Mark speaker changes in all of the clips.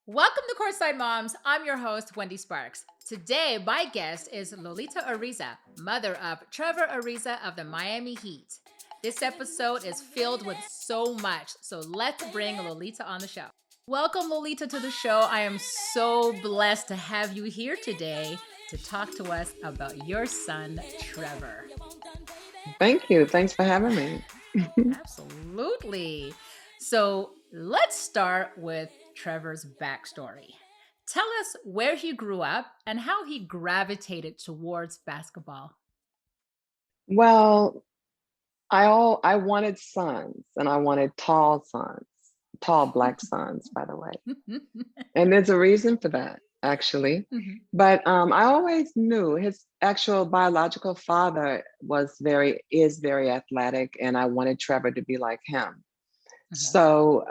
Speaker 1: Welcome to Courtside Moms. I'm your host, Wendy Sparks. Today, my guest is Lolita Ariza, mother of Trevor Ariza of the Miami Heat. This episode is filled with so much, so let's bring Lolita on the show. Welcome, Lolita, to the show. I am so blessed to have you here today to talk to us about your son, Trevor.
Speaker 2: Thank you. Thanks for having me.
Speaker 1: Absolutely. So let's start with Trevor's backstory. Tell us where he grew up and how he gravitated towards basketball.
Speaker 2: Well, I wanted sons and I wanted tall sons, tall black sons, by the way. And there's a reason for that, actually.
Speaker 1: Mhm.
Speaker 2: But I always knew his actual biological father is very athletic, and I wanted Trevor to be like him.
Speaker 1: Mhm.
Speaker 2: So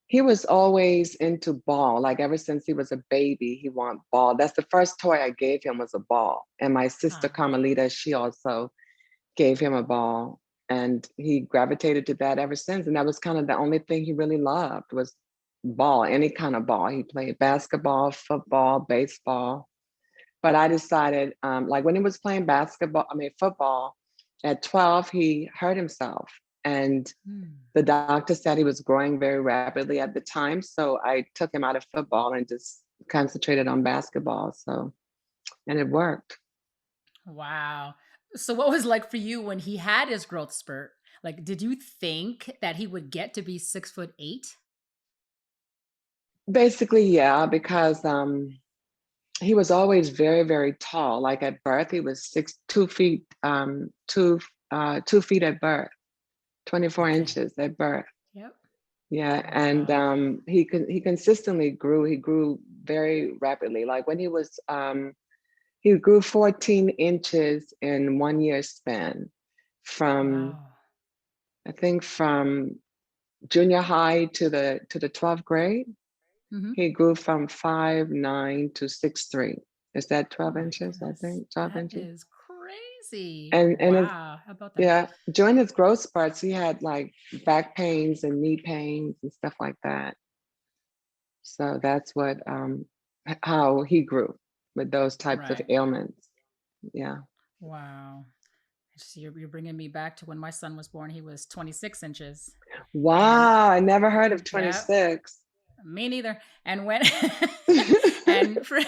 Speaker 2: he was always into ball. Like ever since he was a baby, he wanted ball. That's the first toy I gave him was a ball. And my sister
Speaker 1: Ah,
Speaker 2: Carmelita, she also gave him a ball, and he gravitated to that ever since. And that was kind of the only thing he really loved was ball, any kind of ball. He played basketball, football, baseball. But I decided, like when he was playing football, at 12, he hurt himself. And
Speaker 1: hmm.
Speaker 2: the doctor said he was growing very rapidly at the time. So I took him out of football and just concentrated on basketball. And it worked.
Speaker 1: Wow. So, what was it like for you when he had his growth spurt? Like, did you think that he would get to be 6'8"?
Speaker 2: Basically, yeah, because he was always very, very tall. Like at birth, he was 2 feet, 2 feet at birth, 24
Speaker 1: Okay.
Speaker 2: inches at birth.
Speaker 1: Yep.
Speaker 2: Yeah, and
Speaker 1: Wow.
Speaker 2: he consistently grew. He grew very rapidly. Like when he grew 14 inches in 1 year span from
Speaker 1: Wow.
Speaker 2: I think from junior high to the 12th grade.
Speaker 1: Hmm.
Speaker 2: He grew from 5'9" to 6'3". Is that
Speaker 1: Oh
Speaker 2: 12
Speaker 1: my
Speaker 2: inches? I
Speaker 1: goodness.
Speaker 2: think 12
Speaker 1: That
Speaker 2: inches.
Speaker 1: is crazy.
Speaker 2: And it's
Speaker 1: Wow. How about that?
Speaker 2: yeah, during his growth spurts, he had like back pains and knee pains and stuff like that. So that's how he grew with those types of
Speaker 1: Right.
Speaker 2: ailments. Yeah.
Speaker 1: Wow. You're bringing me back to when my son was born. He was 26 inches. And
Speaker 2: Wow, I never heard of
Speaker 1: yeah,
Speaker 2: 26.
Speaker 1: me neither. And when, and, for,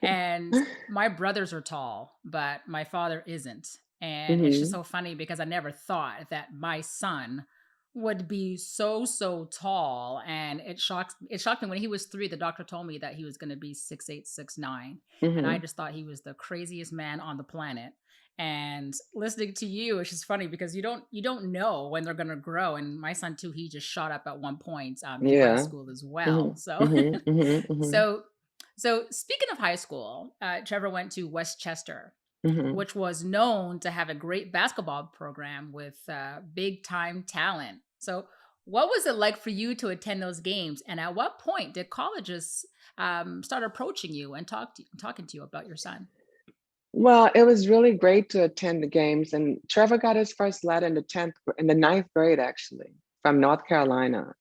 Speaker 1: and my brothers are tall, but my father isn't. And it's just
Speaker 2: Hmm.
Speaker 1: so funny because I never thought that my son would be so tall. And it shocked me when he was 3. The doctor told me that he was going to be 6'8", 6'9", and I
Speaker 2: Hmm.
Speaker 1: just thought he was the craziest man on the planet. And listening to you, it's just funny because you don't know when they're gonna grow. And my son too, he just shot up at one point in high
Speaker 2: Yeah.
Speaker 1: school as
Speaker 2: Hmm.
Speaker 1: well. So,
Speaker 2: Hmm. Hmm. Hmm.
Speaker 1: so, so speaking of high school, Trevor went to Westchester,
Speaker 2: Hmm.
Speaker 1: which was known to have a great basketball program with big time talent. So, what was it like for you to attend those games? And at what point did colleges start approaching you and talking to you about your son?
Speaker 2: Well, it was really great to attend the games, and Trevor got his first letter in the ninth grade, actually, from North Carolina.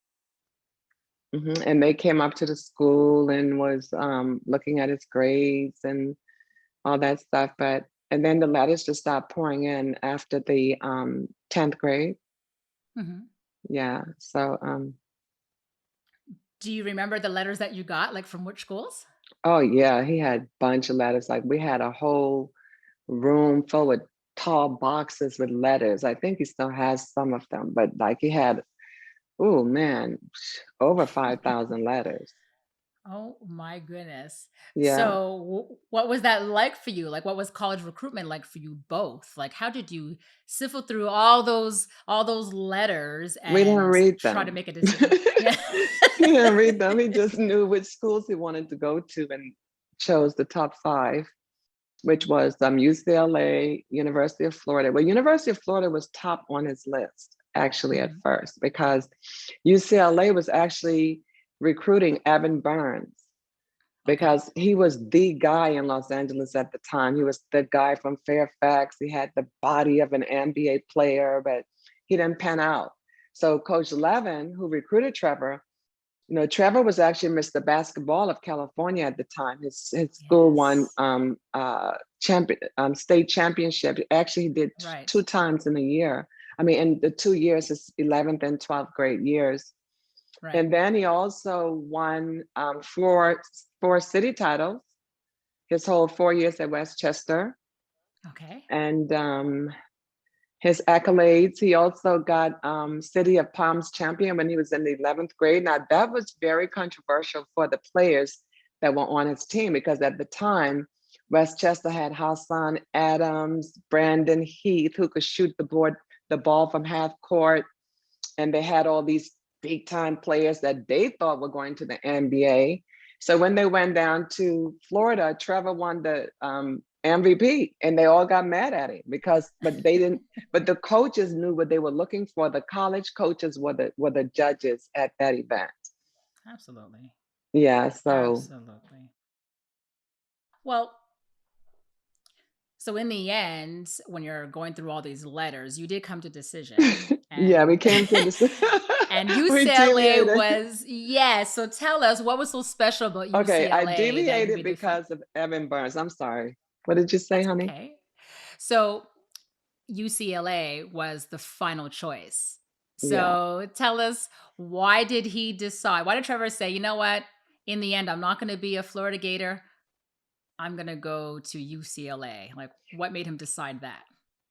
Speaker 2: And they came up to the school and was looking at his grades and all that stuff. And then the letters just stopped pouring in after the 10th grade.
Speaker 1: Mhm.
Speaker 2: Yeah. So,
Speaker 1: Do you remember the letters that you got, like from which schools?
Speaker 2: oh yeah, he had a bunch of letters. Like we had a whole room full with tall boxes with letters. I think he still has some of them, but like he had, oh man, over 5,000 letters.
Speaker 1: Oh my goodness.
Speaker 2: Yeah.
Speaker 1: So, what was that like for you? Like, what was college recruitment like for you both? Like, how did you sift through all those letters
Speaker 2: We didn't
Speaker 1: and
Speaker 2: read
Speaker 1: try to
Speaker 2: them.
Speaker 1: make a decision? Yeah.
Speaker 2: He didn't read them. He just knew which schools he wanted to go to and chose the top five, which was UCLA, University of Florida. Well, University of Florida was top on his list actually at
Speaker 1: Mhm.
Speaker 2: first because UCLA was actually recruiting Evan Burns
Speaker 1: Okay.
Speaker 2: because he was the guy in Los Angeles at the time. He was the guy from Fairfax. He had the body of an NBA player, but he didn't pan out. So Coach Levin, who recruited Trevor, Trevor was actually Mr. Basketball of California at the time. His school won
Speaker 1: Yes.
Speaker 2: state championship. Actually, he did
Speaker 1: Right.
Speaker 2: two times in a year. I mean, in the 2 years, his 11th and 12th grade years.
Speaker 1: Right.
Speaker 2: And then he also won four city titles his whole 4 years at Westchester.
Speaker 1: Okay.
Speaker 2: And his accolades, he also got City of Palms champion when he was in the 11th grade. Now, that was very controversial for the players that were on his team because at the time, Westchester had Hassan Adams, Brandon Heath, who could shoot the ball from half court. And they had all these big time players that they thought were going to the NBA. So when they went down to Florida, Trevor won the MVP, and they all got mad at him but they didn't. But the coaches knew what they were looking for. The college coaches were the judges at that event.
Speaker 1: Absolutely.
Speaker 2: Yeah. So
Speaker 1: Absolutely. Well, so in the end, when you're going through all these letters, you did come to decision,
Speaker 2: yeah, we
Speaker 1: and
Speaker 2: came to this.
Speaker 1: and
Speaker 2: We
Speaker 1: UCLA
Speaker 2: deviated.
Speaker 1: was, yes. So tell us, what was so special about
Speaker 2: Okay, I
Speaker 1: UCLA that
Speaker 2: deviated
Speaker 1: made it feel?
Speaker 2: because of Evan Burns. I'm sorry. What did you say,
Speaker 1: That's
Speaker 2: honey?
Speaker 1: okay. So UCLA was the final choice.
Speaker 2: Yeah.
Speaker 1: So tell us, why did he decide? Why did Trevor say, you know what? In the end, I'm not going to be a Florida Gator. I'm going to go to UCLA. Like, what made him decide that?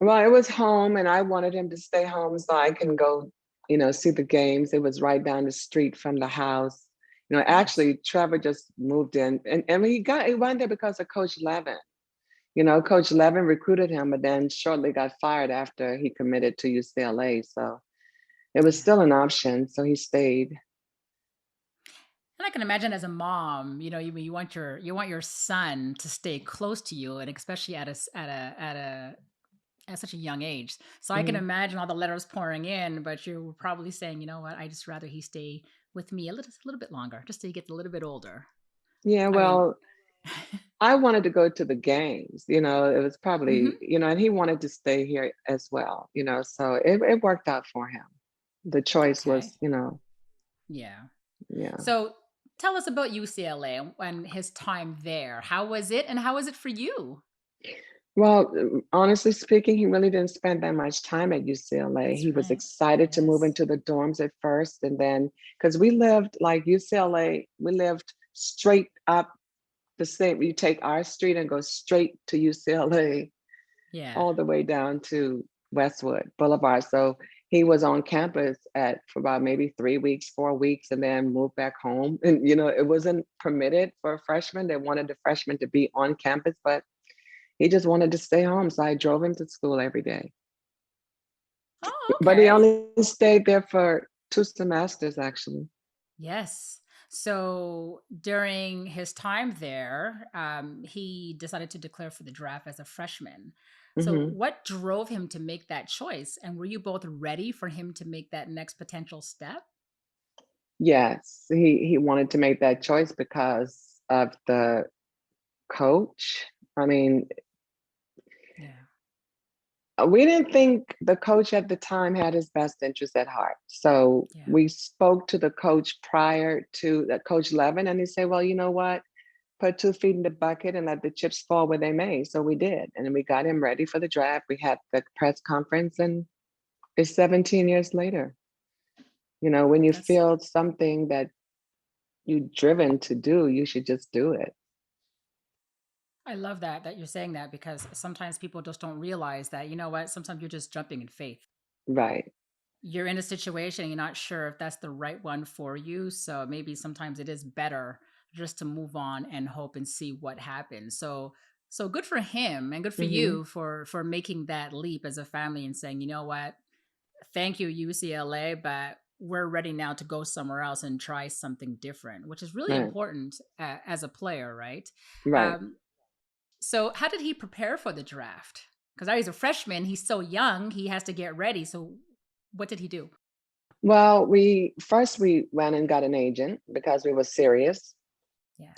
Speaker 2: Well, it was home, and I wanted him to stay home so I can go, see the games. It was right down the street from the house.
Speaker 1: Nice.
Speaker 2: Actually, Trevor just moved in, and he went there because of Coach Levin. Coach Levin recruited him, but then shortly got fired after he committed to UCLA. So it was
Speaker 1: Yeah.
Speaker 2: still an option, so he stayed.
Speaker 1: And I can imagine as a mom, you want your son to stay close to you, and especially at such a young age. So I can
Speaker 2: Mhm.
Speaker 1: imagine all the letters pouring in, but you were probably saying, you know what, I just rather he stay with me a little bit longer, just to get a little bit older.
Speaker 2: Yeah,
Speaker 1: I mean,
Speaker 2: well, I wanted to go to the games. It was
Speaker 1: hmm
Speaker 2: probably, and he wanted to stay here as well. So it worked out for him. The choice
Speaker 1: okay,
Speaker 2: was,
Speaker 1: yeah.
Speaker 2: yeah.
Speaker 1: So tell us about UCLA and his time there. How was it, and how was it for you?
Speaker 2: Well, honestly speaking, he really didn't spend that much time at UCLA.
Speaker 1: That's
Speaker 2: He was
Speaker 1: right.
Speaker 2: excited to move
Speaker 1: Yes.
Speaker 2: into the dorms at first. And then, because we lived like UCLA, we lived straight up the same. You take our street and go straight to UCLA,
Speaker 1: Yeah.
Speaker 2: all the way down to Westwood Boulevard. So he was on campus for about maybe 3 weeks, 4 weeks, and then moved back home. And, it wasn't permitted for freshmen. They wanted the freshmen to be on campus, but he just wanted to stay home, so I drove him to school every day.
Speaker 1: Oh,
Speaker 2: But he
Speaker 1: okay.
Speaker 2: only stayed there for 2 semesters, actually.
Speaker 1: Yes. So during his time there, he decided to declare for the draft as a freshman. So,
Speaker 2: Hmm.
Speaker 1: what drove him to make that choice? And were you both ready for him to make that next potential step?
Speaker 2: Yes, he wanted to make that choice because of the coach. I mean,
Speaker 1: Yeah.
Speaker 2: we didn't think the coach at the time had his best interest at heart. So
Speaker 1: Yeah.
Speaker 2: we spoke to the coach prior to Coach Levin, and he said, "Well, you know what? Put 2 feet in the bucket and let the chips fall where they may." So we did. And then we got him ready for the draft. We had the press conference, and it's 17 years later. When you
Speaker 1: That's
Speaker 2: feel something that you're driven to do, you should just do it.
Speaker 1: I love that you're saying that, because sometimes people just don't realize that, you know what, sometimes you're just jumping in faith.
Speaker 2: Right.
Speaker 1: You're in a situation, you're not sure if that's the right one for you. So maybe sometimes it is better just to move on and hope and see what happens. So good for him, and good for
Speaker 2: Hmm.
Speaker 1: you for making that leap as a family and saying, you know what, thank you UCLA, but we're ready now to go somewhere else and try something different, which is really
Speaker 2: Right.
Speaker 1: important as a player, right?
Speaker 2: Right.
Speaker 1: Um, so how did he prepare for the draft? Because now he's a freshman, he's so young, he has to get ready. So what did he do?
Speaker 2: Well, we went and got an agent because we were serious.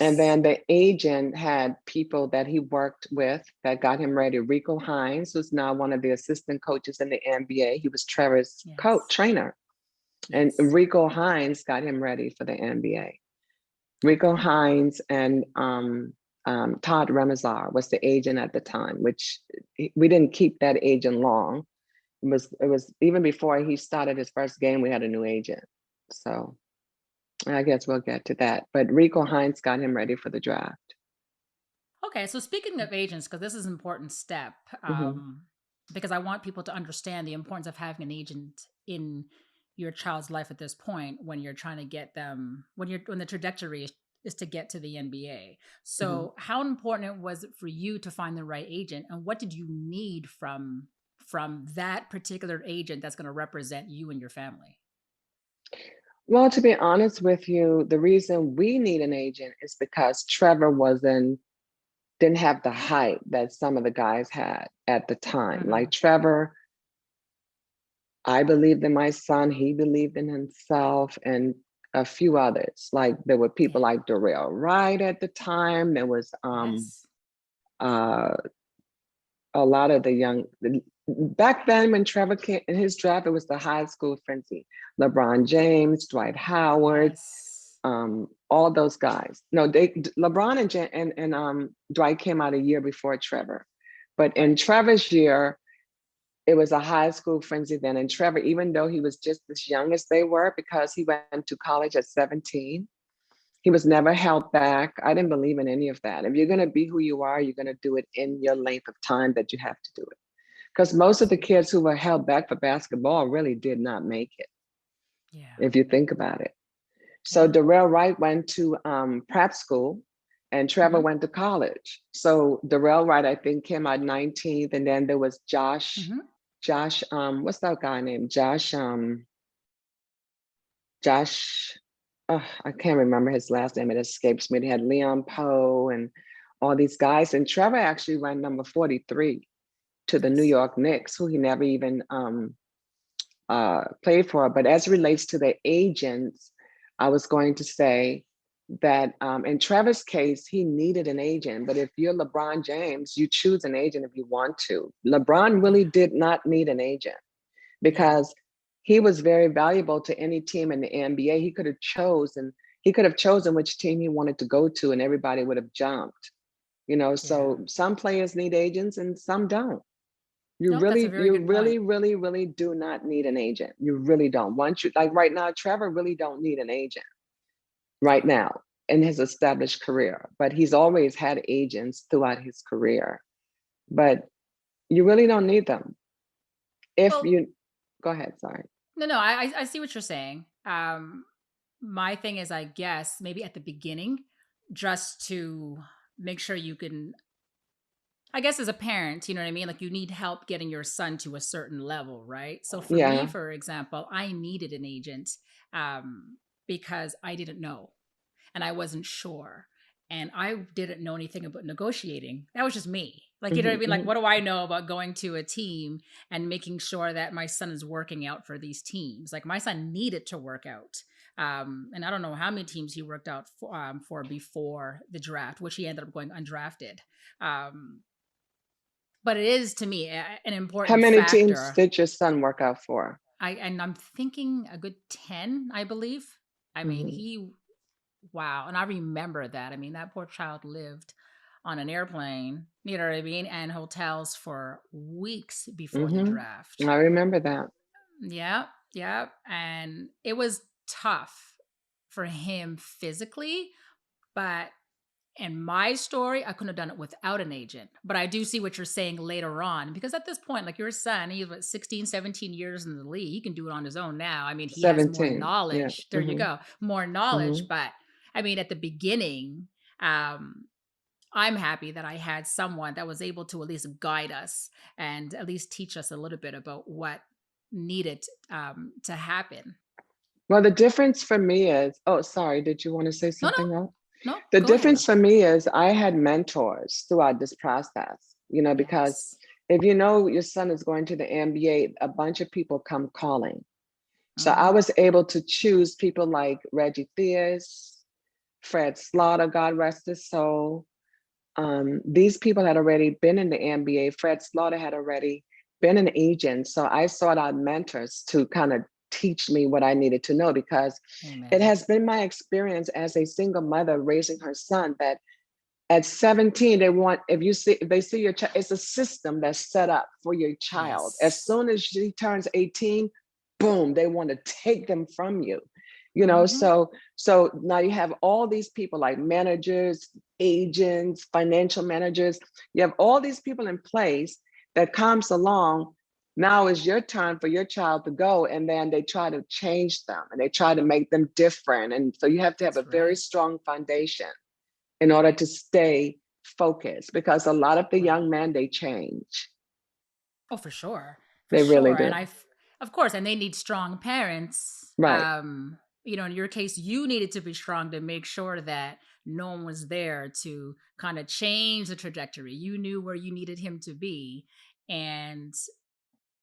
Speaker 2: And
Speaker 1: Yes.
Speaker 2: then the agent had people that he worked with that got him ready. Rico Hines, who's now one of the assistant coaches in the NBA. He was Trevor's coach
Speaker 1: Yes.
Speaker 2: trainer. And
Speaker 1: Yes.
Speaker 2: Rico Hines got him ready for the NBA. Rico
Speaker 1: Okay.
Speaker 2: Hines and Todd Remazar was the agent at the time, which we didn't keep that agent long. It was even before he started his first game, we had a new agent. So I guess we'll get to that. But Rico Hines got him ready for the draft.
Speaker 1: Okay, so speaking of agents, because this is an important step,
Speaker 2: Hmm.
Speaker 1: because I want people to understand the importance of having an agent in your child's life at this point when you're trying to get them when the trajectory is to get to the NBA.
Speaker 2: Hmm.
Speaker 1: So, how important was it for you to find the right agent, and what did you need from that particular agent that's going to represent you and your family?
Speaker 2: Well, to be honest with you, the reason we need an agent is because Trevor didn't have the height that some of the guys had at the time.
Speaker 1: Mm-hmm.
Speaker 2: Like Trevor, I believed in my son, he believed in himself, and a few others. Like there were people
Speaker 1: Yeah.
Speaker 2: like Darrell Wright at the time. There was
Speaker 1: Yes.
Speaker 2: uh a lot of the young back then when Trevor came in his draft, it was the high school frenzy. LeBron James, Dwight Howard,
Speaker 1: Yes.
Speaker 2: all those guys. No, LeBron and Dwight came out a year before Trevor. But in
Speaker 1: Right.
Speaker 2: Trevor's year, it was a high school frenzy then. And Trevor, even though he was just as young as they were, because he went to college at 17, he was never held back. I didn't believe in any of that. If you're going to be who you are, you're going to do it in your length of time that you have to do it. Because most of the
Speaker 1: Absolutely.
Speaker 2: kids who were held back for basketball really did not make it,
Speaker 1: Yeah.
Speaker 2: if you think about it. So
Speaker 1: Yeah.
Speaker 2: Darrell Wright went to prep school and Trevor
Speaker 1: Mm-hmm.
Speaker 2: went to college. So Darrell Wright, I think, came out 19th. And then there was
Speaker 1: Mm-hmm.
Speaker 2: What's that guy named? Josh, I can't remember his last name. It escapes me. They had Leon Poe and all these guys. And Trevor actually went number 43 to the New
Speaker 1: Yes.
Speaker 2: York Knicks, who he never even played for. But as it relates to the agents, I was going to say that in Trevor's case, he needed an agent. But if you're LeBron James, you choose an agent if you want to. LeBron really
Speaker 1: Yeah.
Speaker 2: did not need an agent
Speaker 1: Yeah.
Speaker 2: because he was very valuable to any team in the NBA. He could have chosen which team he wanted to go to, and everybody would have jumped.
Speaker 1: Yeah.
Speaker 2: So some players need agents and some don't. You
Speaker 1: Nope, that's a
Speaker 2: really,
Speaker 1: very
Speaker 2: you
Speaker 1: good point.
Speaker 2: really, really, really do not need an agent. You really don't. Once you like right now, Trevor really don't need an agent right
Speaker 1: Yeah.
Speaker 2: now in his established career, but he's always had agents throughout his career. But you really don't need them. If
Speaker 1: Well,
Speaker 2: you go ahead, sorry.
Speaker 1: no, I see what you're saying. My thing is, I guess maybe at the beginning, just to make sure you can. I guess as a parent, you know what I mean. Like you need help getting your son to a certain level, right? So for me,
Speaker 2: Yeah.
Speaker 1: for example, I needed an agent because I didn't know. And I wasn't sure. And I didn't know anything about negotiating. That was just me. Like, you know what I
Speaker 2: Hmm.
Speaker 1: mean? Like,
Speaker 2: Hmm.
Speaker 1: what do I know about going to a team and making sure that my son is working out for these teams? Like, my son needed to work out. And I don't know how many teams he worked out for before the draft, which he ended up going undrafted. Um, but it is to me an
Speaker 2: How
Speaker 1: important
Speaker 2: many teams
Speaker 1: factor.
Speaker 2: did your son work out for?
Speaker 1: I'm thinking a good 10, I believe. I mean,
Speaker 2: Hmm.
Speaker 1: he wow. And I remember that. I mean, that poor child lived on an airplane, you know what I mean, and hotels for weeks before the
Speaker 2: Hmm.
Speaker 1: draft.
Speaker 2: I remember that.
Speaker 1: Yeah, yeah. And it was tough for him physically, but in my story, I couldn't have done it without an agent. But I do see what you're saying later on because at this point, like your son, he's what, 16, 17 years in the league. He can do it on his own now. I mean, he has more
Speaker 2: 17. Yeah.
Speaker 1: knowledge. There you
Speaker 2: Hmm.
Speaker 1: go. More knowledge.
Speaker 2: Hmm.
Speaker 1: But I mean, at the beginning, um, I'm happy that I had someone that was able to at least guide us and at least teach us a little bit about what needed to happen.
Speaker 2: Well, the difference for me is, oh, sorry, did you want to say
Speaker 1: No, no,
Speaker 2: something else?
Speaker 1: no,
Speaker 2: The
Speaker 1: go ahead.
Speaker 2: difference for me is I had mentors throughout this process, because
Speaker 1: Yes.
Speaker 2: if you know your son is going to the NBA, a bunch of people come calling. So I
Speaker 1: Mm-hmm.
Speaker 2: was able to choose people like Reggie Theus, Fred Slaughter, God rest his soul. These people had already been in the NBA. Fred Slaughter had already been an agent. So I sought out mentors to kind of teach me what I needed to know, because it
Speaker 1: Amen.
Speaker 2: has been my experience as a single mother raising her son that at 17, they want, if they see your child, it's a system that's set up for your child. As
Speaker 1: Yes.
Speaker 2: soon as she turns 18, boom, they want to take them from you.
Speaker 1: Mm-hmm.
Speaker 2: So now you have all these people like managers, agents, financial managers. You have all these people in place that comes along. Now is your time for your child to go, and then they try to change them and they try to make them different. And so you have to have a
Speaker 1: That's
Speaker 2: very
Speaker 1: right.
Speaker 2: strong foundation in order to stay focused, because a lot of the
Speaker 1: Right.
Speaker 2: young men, they change.
Speaker 1: Oh, for sure. For
Speaker 2: They really
Speaker 1: sure.
Speaker 2: do.
Speaker 1: Of course, and they need strong parents.
Speaker 2: Right,
Speaker 1: In your case, you needed to be strong to make sure that no one was there to kind of change the trajectory. You knew where you needed him to be. And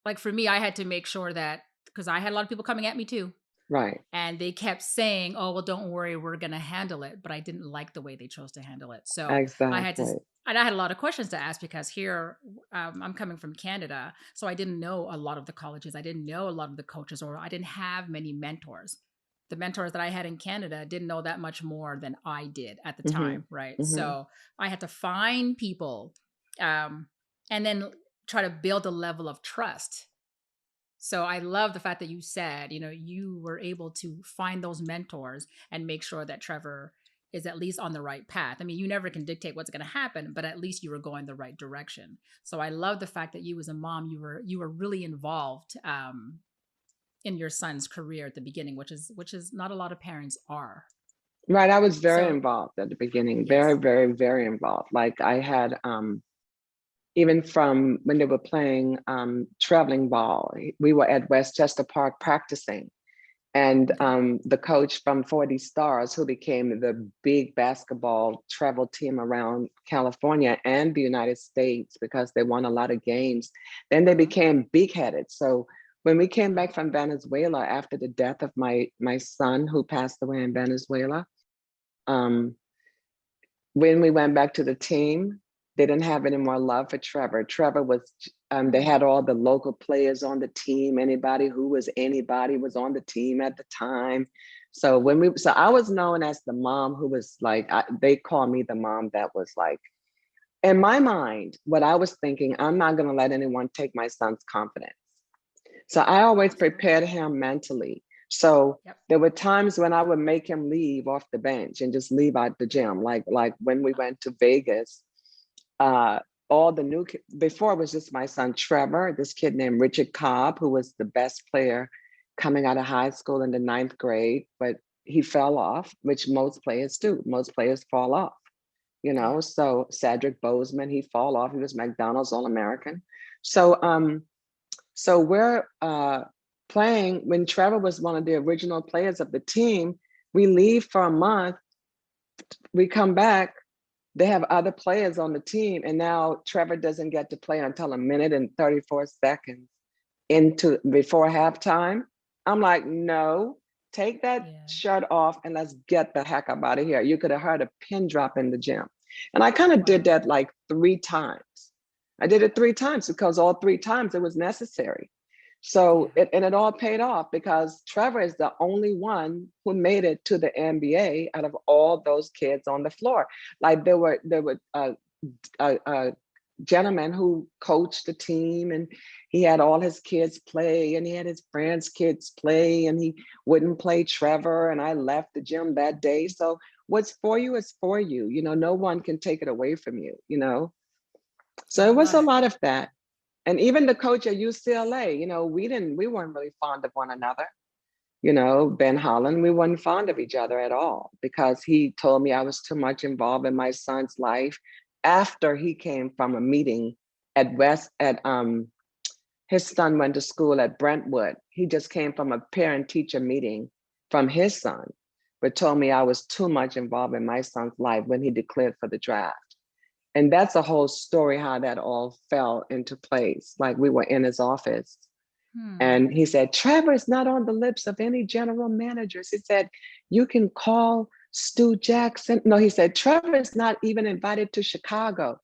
Speaker 1: like for me, I had to make sure that because I had a lot of people coming at me too.
Speaker 2: right.
Speaker 1: And they kept saying, "Oh, well, don't worry, we're going to handle it." But I didn't like the way they chose to handle it. So I had to,
Speaker 2: Exactly.
Speaker 1: and I had a lot of questions to ask because here I'm coming from Canada. So I didn't know a lot of the colleges. I didn't know a lot of the coaches, or I didn't have many mentors. The mentors that I had in Canada didn't know that much more than I did at the
Speaker 2: Hmm.
Speaker 1: time. Right.
Speaker 2: Hmm.
Speaker 1: So I had to find people um, and then try to build a level of trust. So I love the fact that you said, you were able to find those mentors and make sure that Trevor is at least on the right path. I mean, you never can dictate what's going to happen, but at least you were going the right direction. So I love the fact that you as a mom, you were really involved in your son's career at the beginning, which is not a lot of parents are.
Speaker 2: Right. I was very
Speaker 1: So
Speaker 2: involved at the beginning, very,
Speaker 1: yes.
Speaker 2: very, very involved. Like I had, even from when they were playing traveling ball, we were at Westchester Park practicing. And
Speaker 1: Okay.
Speaker 2: the coach from 40 Stars, who became the big basketball travel team around California and the United States because they won a lot of games, then they
Speaker 1: Uh-huh.
Speaker 2: became big headed. So when we came
Speaker 1: Right.
Speaker 2: back from Venezuela after the death of my son who passed away in Venezuela, um, when we went back to the team, they didn't have any more love for Trevor. Trevor was, they
Speaker 1: Hmm.
Speaker 2: had all the local players on the team. Anybody was on the team at the time. So I was known as the mom who was like, they call me the mom that was like, in my mind, what I was thinking, I'm not going to let anyone take my son's confidence. So I always
Speaker 1: Absolutely.
Speaker 2: prepared him mentally. So
Speaker 1: Yep.
Speaker 2: there were times when I would make him leave off the bench and just leave out the gym. Like when we went to Vegas, uh, all the before it was just my son Trevor, this kid named Richard Cobb, who was the best player coming out of high school in the ninth grade, but he fell off, which most players do. Most players fall off,
Speaker 1: Yeah.
Speaker 2: So Cedric Bozeman, he fall off. He was McDonald's All-American. So we're playing when Trevor was one of the original players of the team. We leave for a month, we come back, they have other players on the team, and now Trevor doesn't get to play until a minute and 34 seconds into before halftime. I'm like, no, take that
Speaker 1: Yeah.
Speaker 2: shirt off and let's get the heck up out of here. You could have heard a pin drop in the gym. And I kind of did
Speaker 1: Wow.
Speaker 2: that like 3 times. I did it 3 times because all 3 times it was necessary. So
Speaker 1: Yeah.
Speaker 2: it all paid off because Trevor is the only one who made it to the NBA out of all those kids on the floor. Like there were a gentleman who coached the team, and he had all his kids play and he had his friends' kids play, and he wouldn't play Trevor. And I left the gym that day. So what's for you is for you. No one can take it away from you. So
Speaker 1: I
Speaker 2: it was
Speaker 1: love
Speaker 2: a
Speaker 1: it.
Speaker 2: lot of that. And even the coach at UCLA, we weren't really fond of one another. Ben Holland, we weren't fond of each other at all because he told me I was too much involved in my son's life after he came from a meeting at West at his son went to school at Brentwood. He just came from a parent teacher meeting from his son, but told me I was too much involved in my son's life when he declared for the draft. And that's a whole story how that all fell into place. Like we were in his office
Speaker 1: Hmm.
Speaker 2: and he said, Trevor is not on the lips of any general managers. He said, you can call Stu Jackson. No, he said, Trevor is not even invited to Chicago.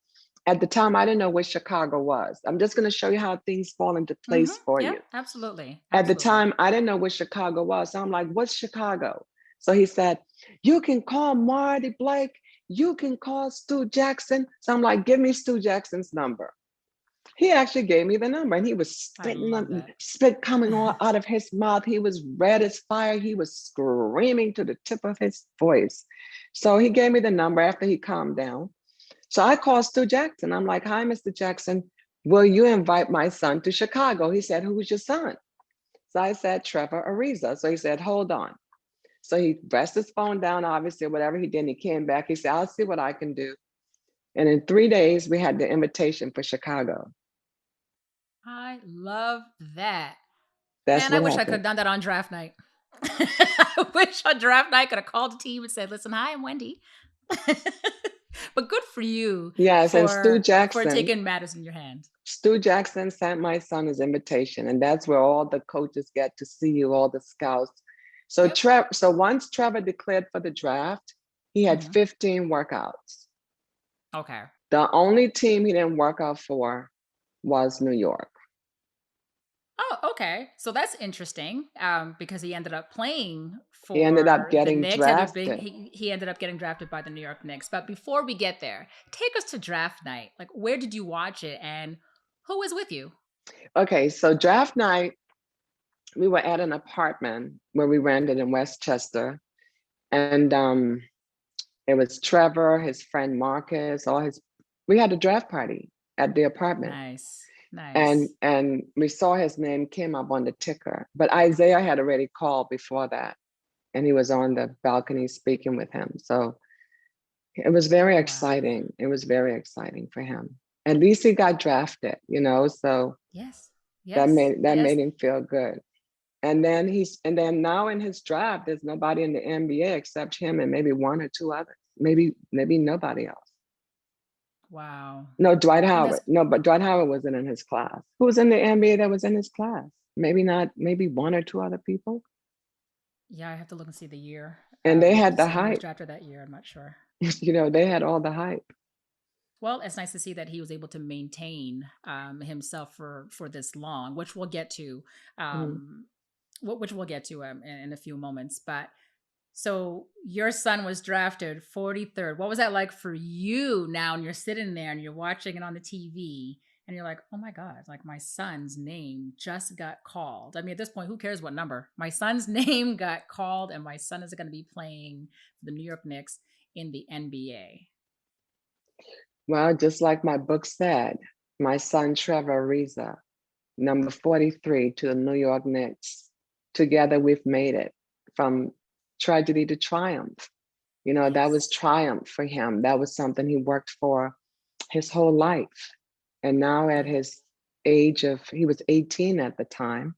Speaker 2: At the time, I didn't know where Chicago was. I'm just going to show you how things fall into place for
Speaker 1: Yeah,
Speaker 2: you.
Speaker 1: absolutely.
Speaker 2: At the
Speaker 1: Absolutely.
Speaker 2: time, I didn't know where Chicago was. So I'm like, what's Chicago? So he said, you can call Marty Blake. You can call Stu Jackson. So I'm like, give me Stu Jackson's number. He actually gave me the number and he was
Speaker 1: I love that.
Speaker 2: spit coming all out of his mouth. He was red as fire. He was screaming to the tip of his voice. So he gave me the number after he calmed down. So I called Stu Jackson. I'm like, hi, Mr. Jackson, will you invite my son to Chicago? He said, who's your son? So I said, Trevor Ariza. So he said, hold on. So he pressed his phone down, obviously, whatever he did. And he came back. He said, I'll see what I can do. And in 3 days, we had the invitation for Chicago.
Speaker 1: I love that.
Speaker 2: That's
Speaker 1: Man, I
Speaker 2: what
Speaker 1: wish I could
Speaker 2: happened.
Speaker 1: have done that on draft night. I wish on draft night I could have called the team and said, "Listen, hi, I'm Wendy." But good for you
Speaker 2: Yes, and
Speaker 1: for taking matters in your hand.
Speaker 2: Stu Jackson sent my son his invitation, and that's where all the coaches get to see you, all the scouts. So
Speaker 1: Yep.
Speaker 2: So once Trevor declared for the draft, he had
Speaker 1: Mhm.
Speaker 2: 15 workouts.
Speaker 1: Okay.
Speaker 2: The only team he didn't work out for was New York.
Speaker 1: Oh, okay. So that's interesting. Because he ended up playing
Speaker 2: He ended up
Speaker 1: for the
Speaker 2: getting
Speaker 1: Knicks,
Speaker 2: drafted.
Speaker 1: he ended up getting drafted by the New York Knicks. But before we get there, take us to draft night. Like, where did you watch it, and who was with you?
Speaker 2: Okay, so draft night, we were at an apartment where we rented in Westchester, and it was Trevor, his friend Marcus, we had a draft party at the apartment.
Speaker 1: Nice,
Speaker 2: And
Speaker 1: nice.
Speaker 2: we saw his name came up on the ticker, but Isaiah had already called before that, and he was on the balcony speaking with him. So it was very
Speaker 1: Wow.
Speaker 2: exciting. It was very exciting for him. At least he got drafted, so
Speaker 1: Yes,
Speaker 2: that
Speaker 1: yes,
Speaker 2: made
Speaker 1: yes.
Speaker 2: him feel good. And then now in his draft, there's nobody in the NBA except him and maybe one or two others. Maybe nobody else.
Speaker 1: Wow.
Speaker 2: No, Dwight
Speaker 1: And
Speaker 2: Howard.
Speaker 1: that's
Speaker 2: No, but Dwight Howard wasn't in his class. Who was in the NBA that was in his class? Maybe not, maybe one or two other people.
Speaker 1: Yeah, I have to look and see the year
Speaker 2: And they had
Speaker 1: to
Speaker 2: the
Speaker 1: see who was
Speaker 2: hype.
Speaker 1: drafted that year. I'm not sure.
Speaker 2: They had all the hype.
Speaker 1: Well, it's nice to see that he was able to maintain himself for this long, which we'll get to,
Speaker 2: Mhm.
Speaker 1: um, which we'll get to in a few moments. But so your son was drafted 43rd. What was that like for you now? And you're sitting there and you're watching it on the TV, and you're like, "Oh my God! Like my son's name just got called." I mean, at this point, who cares what number? My son's name got called, and my son is going to be playing for the New York Knicks in the NBA.
Speaker 2: Well, just like my book said, my son Trevor Ariza, number 43 to the New York Knicks. Together we've made it from tragedy to triumph. That was
Speaker 1: Yes.
Speaker 2: triumph for him. That was something he worked for his whole life. And now at
Speaker 1: Yeah.
Speaker 2: his he was 18 at the time,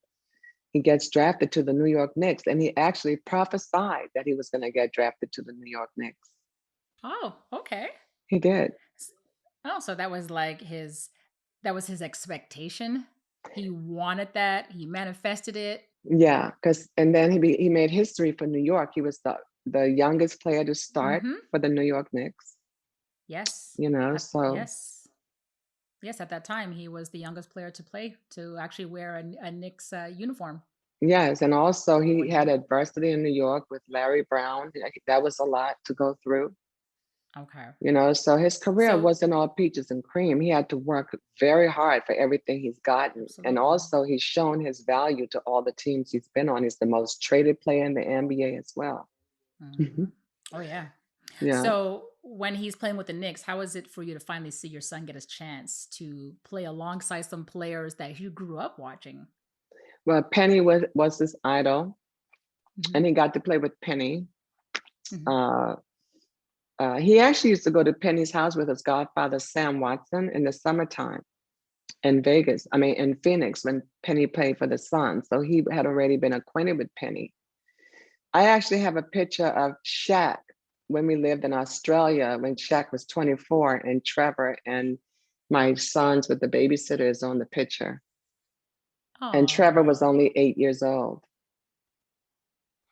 Speaker 2: he gets drafted to the New York Knicks. And he actually prophesied that he was going to get drafted to the New York Knicks.
Speaker 1: Oh, okay.
Speaker 2: He did.
Speaker 1: Oh, so that was his expectation. He wanted that. He manifested it.
Speaker 2: Yeah, and then he made history for New York. He was the youngest player to start
Speaker 1: Mm-hmm.
Speaker 2: for the New York Knicks,
Speaker 1: Yes.
Speaker 2: so
Speaker 1: Yes. Yes. At that time, he was the youngest player to actually wear a Knicks uniform.
Speaker 2: yes, and also
Speaker 1: For
Speaker 2: he
Speaker 1: what he
Speaker 2: had
Speaker 1: did.
Speaker 2: adversity in New York with Larry Brown. That was a lot to go through,
Speaker 1: Okay.
Speaker 2: so his career
Speaker 1: So
Speaker 2: wasn't all peaches and cream. He had to work very hard for everything he's gotten. And
Speaker 1: absolutely.
Speaker 2: also he's shown his value to all the teams he's been on. He's the most traded player in the NBA as well.
Speaker 1: Mm-hmm. Oh yeah.
Speaker 2: Yeah.
Speaker 1: So when he's playing with the Knicks, how is it for you to finally see your son get his chance to play alongside some players that you grew up watching?
Speaker 2: Well, Penny was his idol,
Speaker 1: Mm-hmm.
Speaker 2: and he got to play with Penny.
Speaker 1: Mm-hmm.
Speaker 2: Uh, he actually used to go to Penny's house with his godfather, Sam Watson, in the summertime in Vegas. I mean, in Phoenix when Penny played for the Suns. So he had already been acquainted with Penny. I actually have a picture of Shaq when we lived in Australia when Shaq was 24 and Trevor and my sons with the babysitters on the picture. And Trevor was
Speaker 1: Oh,
Speaker 2: only 8 years old.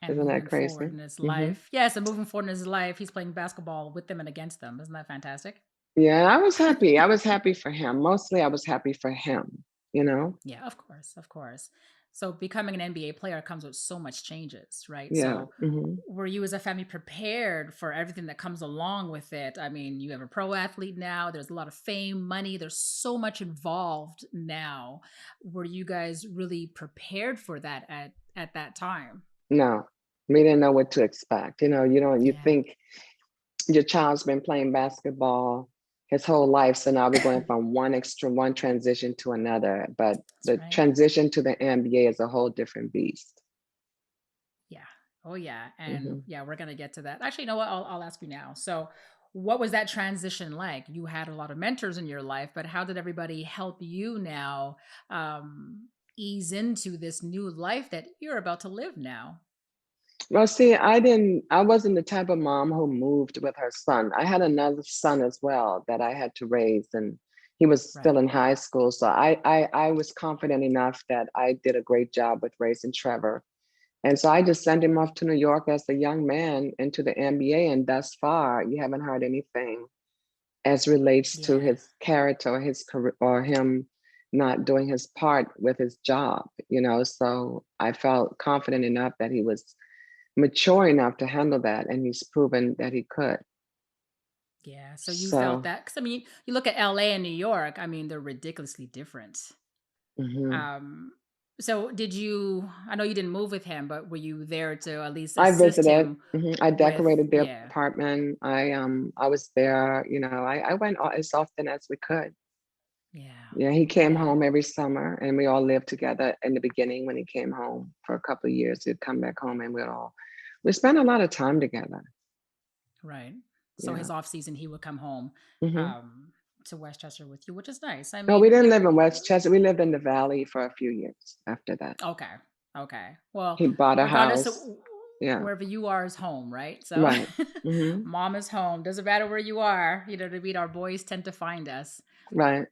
Speaker 1: and
Speaker 2: Isn't that
Speaker 1: moving forward
Speaker 2: crazy?
Speaker 1: in his
Speaker 2: Hmm.
Speaker 1: life. Yes, and moving forward in his life, he's playing basketball with them and against them. Isn't that fantastic?
Speaker 2: Yeah, I was happy. I was happy for him. Mostly I was happy for him, you know?
Speaker 1: Yeah, of course, of course. So becoming an NBA player comes with so much changes, right?
Speaker 2: Yeah.
Speaker 1: So
Speaker 2: Hmm.
Speaker 1: were you as a family prepared for everything that comes along with it? I mean, you have a pro athlete now, there's a lot of fame, money, there's so much involved now. Were you guys really prepared for that at that time?
Speaker 2: No, we didn't know what to expect. You
Speaker 1: Yeah,
Speaker 2: think your child's been playing basketball his whole life. So now we're going from one transition to another. But
Speaker 1: that's
Speaker 2: the
Speaker 1: right.
Speaker 2: transition to the NBA is a whole different beast.
Speaker 1: Yeah. Oh yeah. And
Speaker 2: Hmm.
Speaker 1: yeah, we're gonna get to that. Actually, you know what? I'll ask you now. So what was that transition like? You had a lot of mentors in your life, but how did everybody help you now ease into this new life that you're about to live now?
Speaker 2: Well, see, I wasn't the type of mom who moved with her son. I had another son as well that I had to raise, and he was still
Speaker 1: Right.
Speaker 2: in high school. So I was confident enough that I did a great job with raising Trevor. And so I just sent him off to New York as a young man into the NBA. And thus far, you haven't heard anything as relates to
Speaker 1: Yeah.
Speaker 2: his character or his career or him not doing his part with his job. So I felt confident enough that he was mature enough to handle that. And he's proven that he could.
Speaker 1: Yeah. So you felt
Speaker 2: So,
Speaker 1: that because I mean, you look at LA and New York, I mean, they're ridiculously different.
Speaker 2: mhm.
Speaker 1: Um, so did you I know you didn't move with him, but were you there to at least
Speaker 2: I
Speaker 1: assist
Speaker 2: visited.
Speaker 1: him
Speaker 2: I
Speaker 1: with
Speaker 2: decorated their
Speaker 1: yeah.
Speaker 2: apartment. I was there. I went as often as we could.
Speaker 1: Yeah.
Speaker 2: Yeah, he came
Speaker 1: Yeah.
Speaker 2: home every summer, and we all lived together in the beginning when he came home for a couple of years. He'd come back home, and we spent a lot of time together.
Speaker 1: Right. So
Speaker 2: Yeah.
Speaker 1: his off season, he would come home
Speaker 2: Hmm.
Speaker 1: um, to Westchester with you, which is nice. I
Speaker 2: No, we
Speaker 1: mean,
Speaker 2: didn't live in Westchester. We lived in the Valley for a few years after that.
Speaker 1: okay, okay. Well,
Speaker 2: He bought a
Speaker 1: regardless of
Speaker 2: house. Yeah.
Speaker 1: wherever you are is home, right? So,
Speaker 2: Right. Hmm.
Speaker 1: mom is home. Doesn't matter where you are. You know, to meet our boys tend to find us
Speaker 2: Right.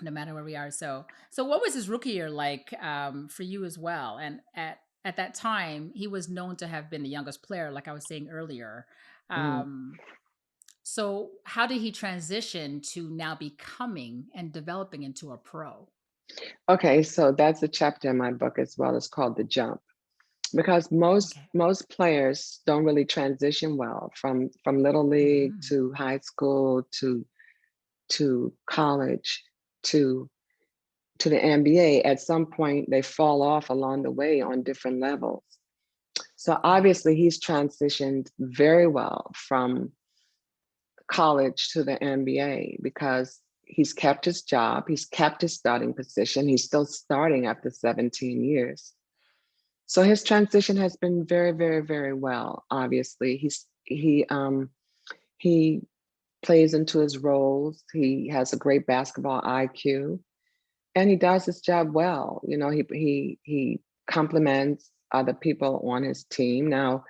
Speaker 1: no matter where we are. So what was his rookie year like for you as well? And at that time, he was known to have been the youngest player, like I was saying earlier.
Speaker 2: Mhm.
Speaker 1: Um, So, how did he transition to now becoming and developing into a pro?
Speaker 2: Okay, so that's a chapter in my book as well. It's called The Jump. Because most
Speaker 1: Okay.
Speaker 2: most players don't really transition well from little league
Speaker 1: Hmm.
Speaker 2: to high school to college to to the NBA. At some point, they fall off along the way on different levels. So
Speaker 1: Yeah.
Speaker 2: obviously, he's transitioned very well from college to the NBA because he's kept his job, he's kept his starting position, he's still starting after 17 years. So his transition has been very, very, very well. Obviously, he plays into his roles. He has a great basketball IQ, and he does his job well. He compliments other people on his team. Now,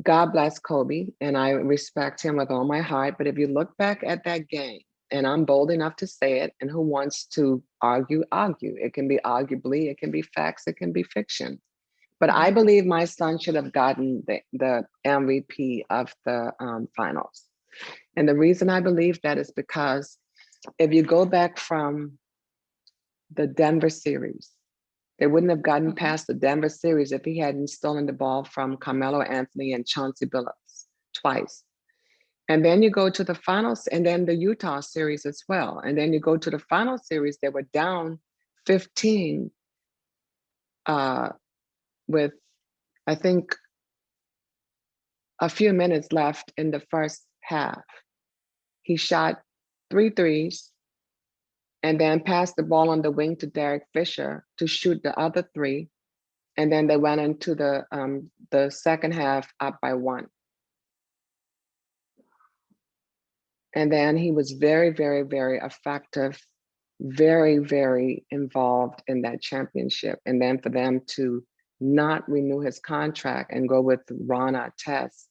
Speaker 2: God bless Kobe, and I respect him with all my heart. But if you look back at that game, and I'm bold enough to say it, and who wants to argue, argue. It can be arguably, it can be facts, it can be fiction. But I
Speaker 1: Hmm.
Speaker 2: believe my son should have gotten the MVP of the finals. And the reason I believe that is because if you go back from the Denver series, they wouldn't have gotten
Speaker 1: Hmm.
Speaker 2: past the Denver series if he hadn't stolen the ball from Carmelo Anthony and Chauncey Billups twice. And then you go to the finals, and then the Utah series as well. And then you go to the final series, they were down 15 uh, with, I think, a few minutes left in the first half. He shot three threes and then passed the ball on the wing to Derek Fisher to shoot the other three. And then they went into the second half up by one. And then he was very, very, very effective, very, very involved in that championship. And then for them to not renew his contract and go with Ron Artest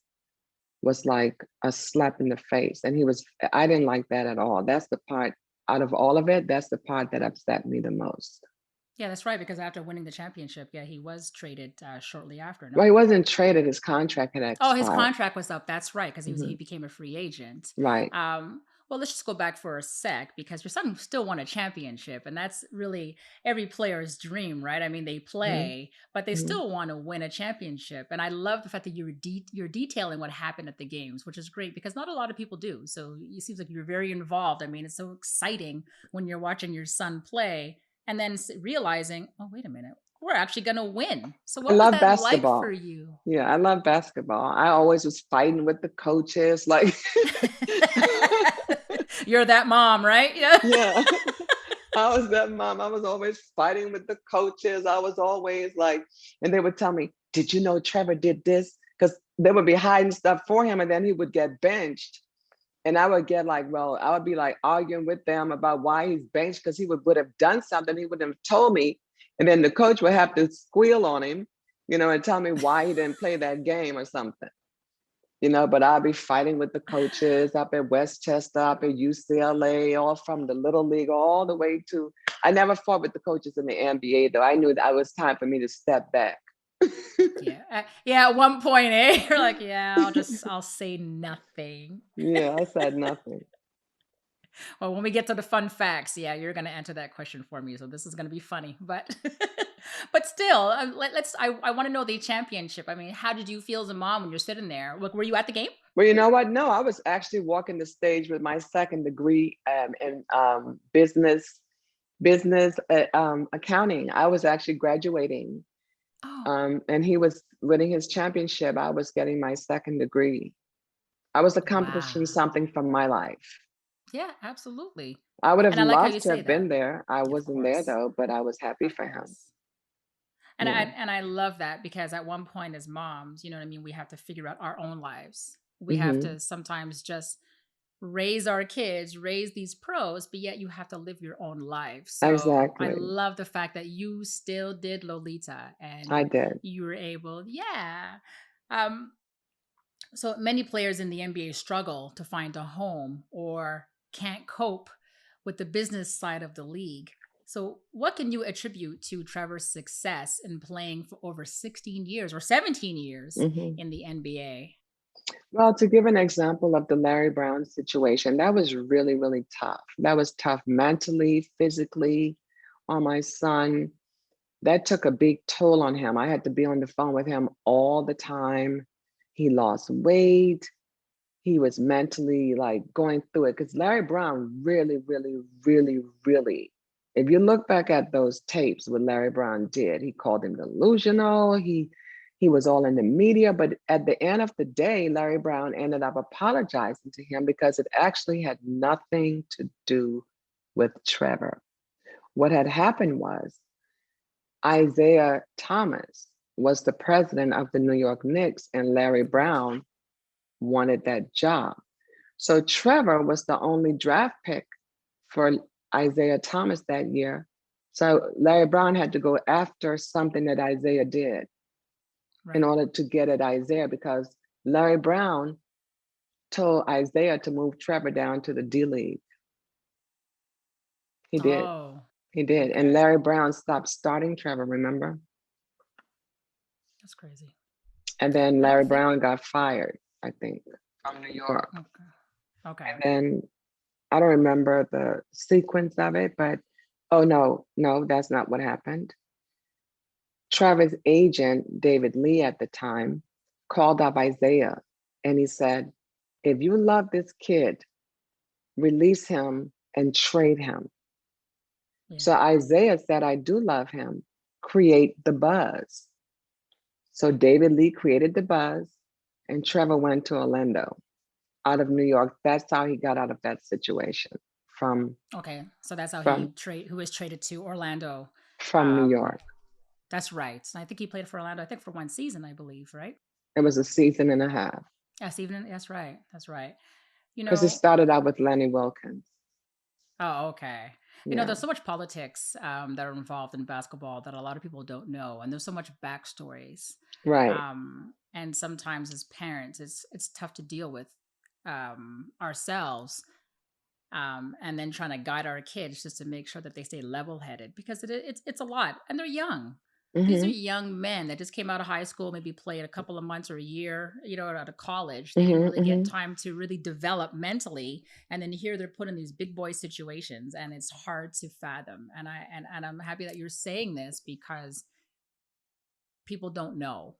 Speaker 2: was like a slap in the face. And I didn't like that at all. That's the part out of all of it, that's the part that upset me the most.
Speaker 1: Yeah, that's right. Because after winning the championship, yeah, he was traded shortly after.
Speaker 2: Well,
Speaker 1: No.
Speaker 2: he wasn't traded. His contract had
Speaker 1: Oh, his
Speaker 2: expired.
Speaker 1: contract was up. That's right, because he
Speaker 2: Hmm.
Speaker 1: became a free agent.
Speaker 2: Right.
Speaker 1: Well, let's just go back for a sec because your son still won a championship, and that's really every player's dream, right? I mean, they
Speaker 2: Hmm.
Speaker 1: play, but they
Speaker 2: Hmm.
Speaker 1: still want to win a championship. And I love the fact that you're detailing what happened at the games, which is great because not a lot of people do. So it seems like you're very involved. I mean, it's so exciting when you're watching your son play and then realizing, oh, wait a minute, we're actually going to win. So
Speaker 2: I
Speaker 1: what was
Speaker 2: love
Speaker 1: that like for
Speaker 2: basketball.
Speaker 1: you?
Speaker 2: Yeah, I love basketball. I always was fighting with the coaches. Like,
Speaker 1: You're that mom, right? Yeah.
Speaker 2: yeah, I was that mom. I was always fighting with the coaches. I was always like, and they would tell me, "Did you know Trevor did this?" Because they would be hiding stuff for him, and then he would get benched. And I would get like, well, I would be like arguing with them about why he's benched because he would have done something. He would have told me. And then the coach would have to squeal on him, and tell me why he didn't play that game or something. But I'll be fighting with the coaches up at Westchester, up at UCLA, all from the little league all the way to. I never fought with the coaches in the NBA though. I knew that it was time for me to step back.
Speaker 1: Yeah. Yeah, at one point, eh? You're like, yeah, I'll say nothing.
Speaker 2: Yeah, I said nothing.
Speaker 1: Well, when we get to the fun facts, yeah, you're gonna answer that question for me. So this is gonna be funny. But but still, let's I want to know the championship. I mean, how did you feel as a mom when you're sitting there? Like, were you at the game?
Speaker 2: Well, you know what? No, I was actually walking the stage with my second degree in business accounting. I was actually graduating,
Speaker 1: Oh,
Speaker 2: and he was winning his championship. I was getting my second degree. I was accomplishing
Speaker 1: wow.
Speaker 2: something from my life.
Speaker 1: Yeah, absolutely.
Speaker 2: I would have
Speaker 1: And I like how
Speaker 2: loved
Speaker 1: you
Speaker 2: to
Speaker 1: say
Speaker 2: have been
Speaker 1: that.
Speaker 2: there. I
Speaker 1: Of
Speaker 2: wasn't there
Speaker 1: course.
Speaker 2: though, but I was happy
Speaker 1: Of
Speaker 2: for him.
Speaker 1: course.
Speaker 2: Yeah,
Speaker 1: And I love that because at one point as moms, you know what I mean, we have to figure out our own lives. We have
Speaker 2: hmm
Speaker 1: to sometimes just raise our kids, raise these pros, but yet you have to live your own life. So I
Speaker 2: exactly.
Speaker 1: love the fact that you still did Lolita
Speaker 2: I
Speaker 1: and
Speaker 2: did.
Speaker 1: you were able, yeah. Um, so many players in the NBA struggle to find a home or can't cope with the business side of the league. So, what can you attribute to Trevor's success in playing for over 16 years or 17 years
Speaker 2: hmm
Speaker 1: in the NBA?
Speaker 2: Well, to give an example of the Larry Brown situation, that was really, really tough. That was tough mentally, physically on my son. That took a big toll on him. I had to be on the phone with him all the time. He lost weight. He was mentally like going through it because Larry Brown really, really, really, really. If you look back at those tapes, what Larry Brown did, he called him delusional. He was all in the media, but at the end of the day, Larry Brown ended up apologizing to him because it actually had nothing to do with Trevor. What had happened was Isaiah Thomas was the president of the New York Knicks, and Larry
Speaker 1: Right.
Speaker 2: Brown wanted that job. So Trevor was the only draft pick for Isaiah Thomas that year. So Larry Brown had to go after something that Isaiah did in
Speaker 1: Right.
Speaker 2: order to get at Isaiah because Larry Brown told Isaiah to move Trevor down to the D League. He did.
Speaker 1: Oh,
Speaker 2: He did. And
Speaker 1: okay.
Speaker 2: Larry Brown stopped starting Trevor, remember?
Speaker 1: That's crazy.
Speaker 2: And then
Speaker 1: And I
Speaker 2: Larry
Speaker 1: think,
Speaker 2: Brown got fired, I think, from New York.
Speaker 1: okay. Okay.
Speaker 2: And then I don't remember the sequence of it, but oh no, no, that's not what happened. Trevor's agent, David Lee at the time, called up Isaiah and he said, if you love this kid, release him and trade him.
Speaker 1: Yeah.
Speaker 2: So Isaiah said, I do love him. Create the buzz. So David Lee created the buzz and Trevor went to Orlando out of New York. That's how he got out of that situation from
Speaker 1: Okay. So that's how
Speaker 2: from
Speaker 1: who was traded to Orlando.
Speaker 2: from New
Speaker 1: Um,
Speaker 2: York.
Speaker 1: that's right. And I think he played for Orlando, I think for one season, I believe, right?
Speaker 2: It was a season and a half
Speaker 1: Yes, even that's right. That's right. You
Speaker 2: because it
Speaker 1: know,
Speaker 2: started out with Lenny Wilkins.
Speaker 1: oh, okay. You know,
Speaker 2: Yeah,
Speaker 1: there's so much politics that are involved in basketball that a lot of people don't know, and there's so much backstories.
Speaker 2: right.
Speaker 1: And sometimes as parents, it's tough to deal with ourselves. and then trying to guide our kids just to make sure that they stay level-headed because it's a lot, and they're young. These are
Speaker 2: Mhm.
Speaker 1: young men that just came out of high school, maybe played a couple of months or a year, out of college. They didn't
Speaker 2: Mhm.
Speaker 1: really get
Speaker 2: Mhm.
Speaker 1: time to really develop mentally, and then here they're put in these big boy situations, and it's hard to fathom. And I'm happy that you're saying this because people don't know,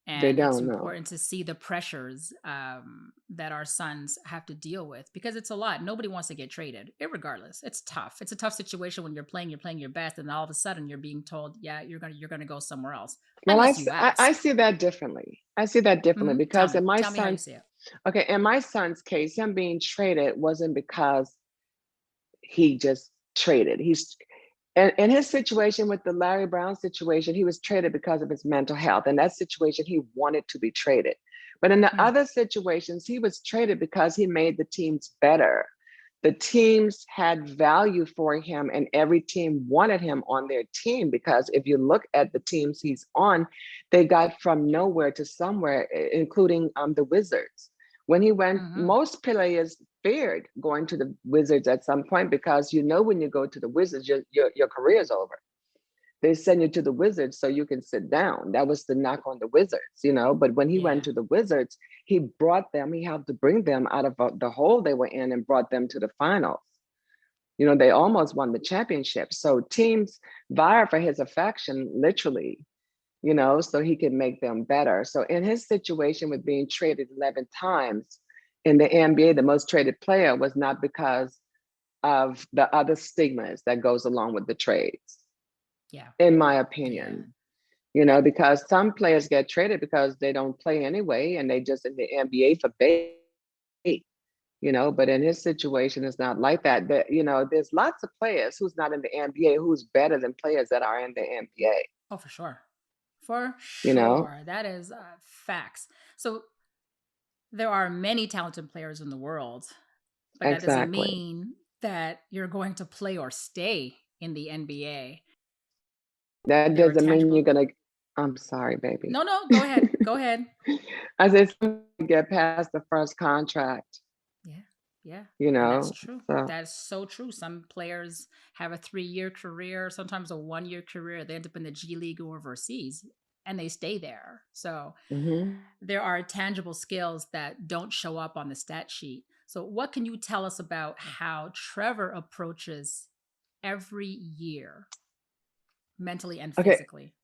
Speaker 2: They
Speaker 1: and it's
Speaker 2: don't know.
Speaker 1: important to see the pressures that our sons have to deal with because it's a lot. Nobody wants to get traded, irregardless. It's tough. It's a tough situation when you're playing your best, and all of a sudden you're being told, "Yeah, you're gonna go somewhere else,"
Speaker 2: Well,
Speaker 1: unless you
Speaker 2: I
Speaker 1: ask.
Speaker 2: see that differently. I see that differently
Speaker 1: Tell
Speaker 2: because
Speaker 1: me,
Speaker 2: in my
Speaker 1: tell me how you
Speaker 2: son's
Speaker 1: see it.
Speaker 2: okay, in my son's case, him being traded wasn't because he just traded. In his situation with the Larry Brown situation, he was traded because of his mental health. In that situation, he wanted to be traded. But in the
Speaker 1: Mm,
Speaker 2: other situations, he was traded because he made the teams better. The teams had value for him, and every team wanted him on their team because if you look at the teams he's on, they got from nowhere to somewhere, including the Wizards. When he went,
Speaker 1: mm-hmm.
Speaker 2: most players feared going to the Wizards at some point because when you go to the Wizards, your career is over. They send you to the Wizards so you can sit down. That was the knock on the Wizards. But when he went
Speaker 1: Yeah.
Speaker 2: to the Wizards, he helped to bring them out of the hole they were in and brought them to the finals. They almost won the championship. So teams vie for his affection, literally, so he can make them better. So in his situation with being traded 11 times in the NBA, the most traded player was not because of the other stigmas that goes along with the trades,
Speaker 1: Yeah.
Speaker 2: in my
Speaker 1: Yeah.
Speaker 2: opinion. Because some players get traded because they don't play anyway and they just in the NBA for bait. But in his situation, it's not like that. There's lots of players who's not in the NBA who's better than players that are in the NBA.
Speaker 1: Oh, for sure. For
Speaker 2: You know,
Speaker 1: sure. That is facts. So there are many talented players in the world, but that doesn't
Speaker 2: exactly.
Speaker 1: mean that you're going to play or stay in the NBA.
Speaker 2: That
Speaker 1: There are
Speaker 2: doesn't mean you're
Speaker 1: tangible.
Speaker 2: gonna. I'm sorry, baby.
Speaker 1: No, no, go ahead. Go ahead.
Speaker 2: I said get past the first contract.
Speaker 1: Yeah. Yeah.
Speaker 2: You
Speaker 1: And that's
Speaker 2: know,
Speaker 1: true.
Speaker 2: so
Speaker 1: That's so true. Some players have a 3-year career, sometimes a 1-year career. They end up in the G League or overseas and they stay there. So
Speaker 2: mhm.
Speaker 1: there are tangible skills that don't show up on the stat sheet. So, what can you tell us about how Trevor approaches every year, mentally and
Speaker 2: Okay.
Speaker 1: physically?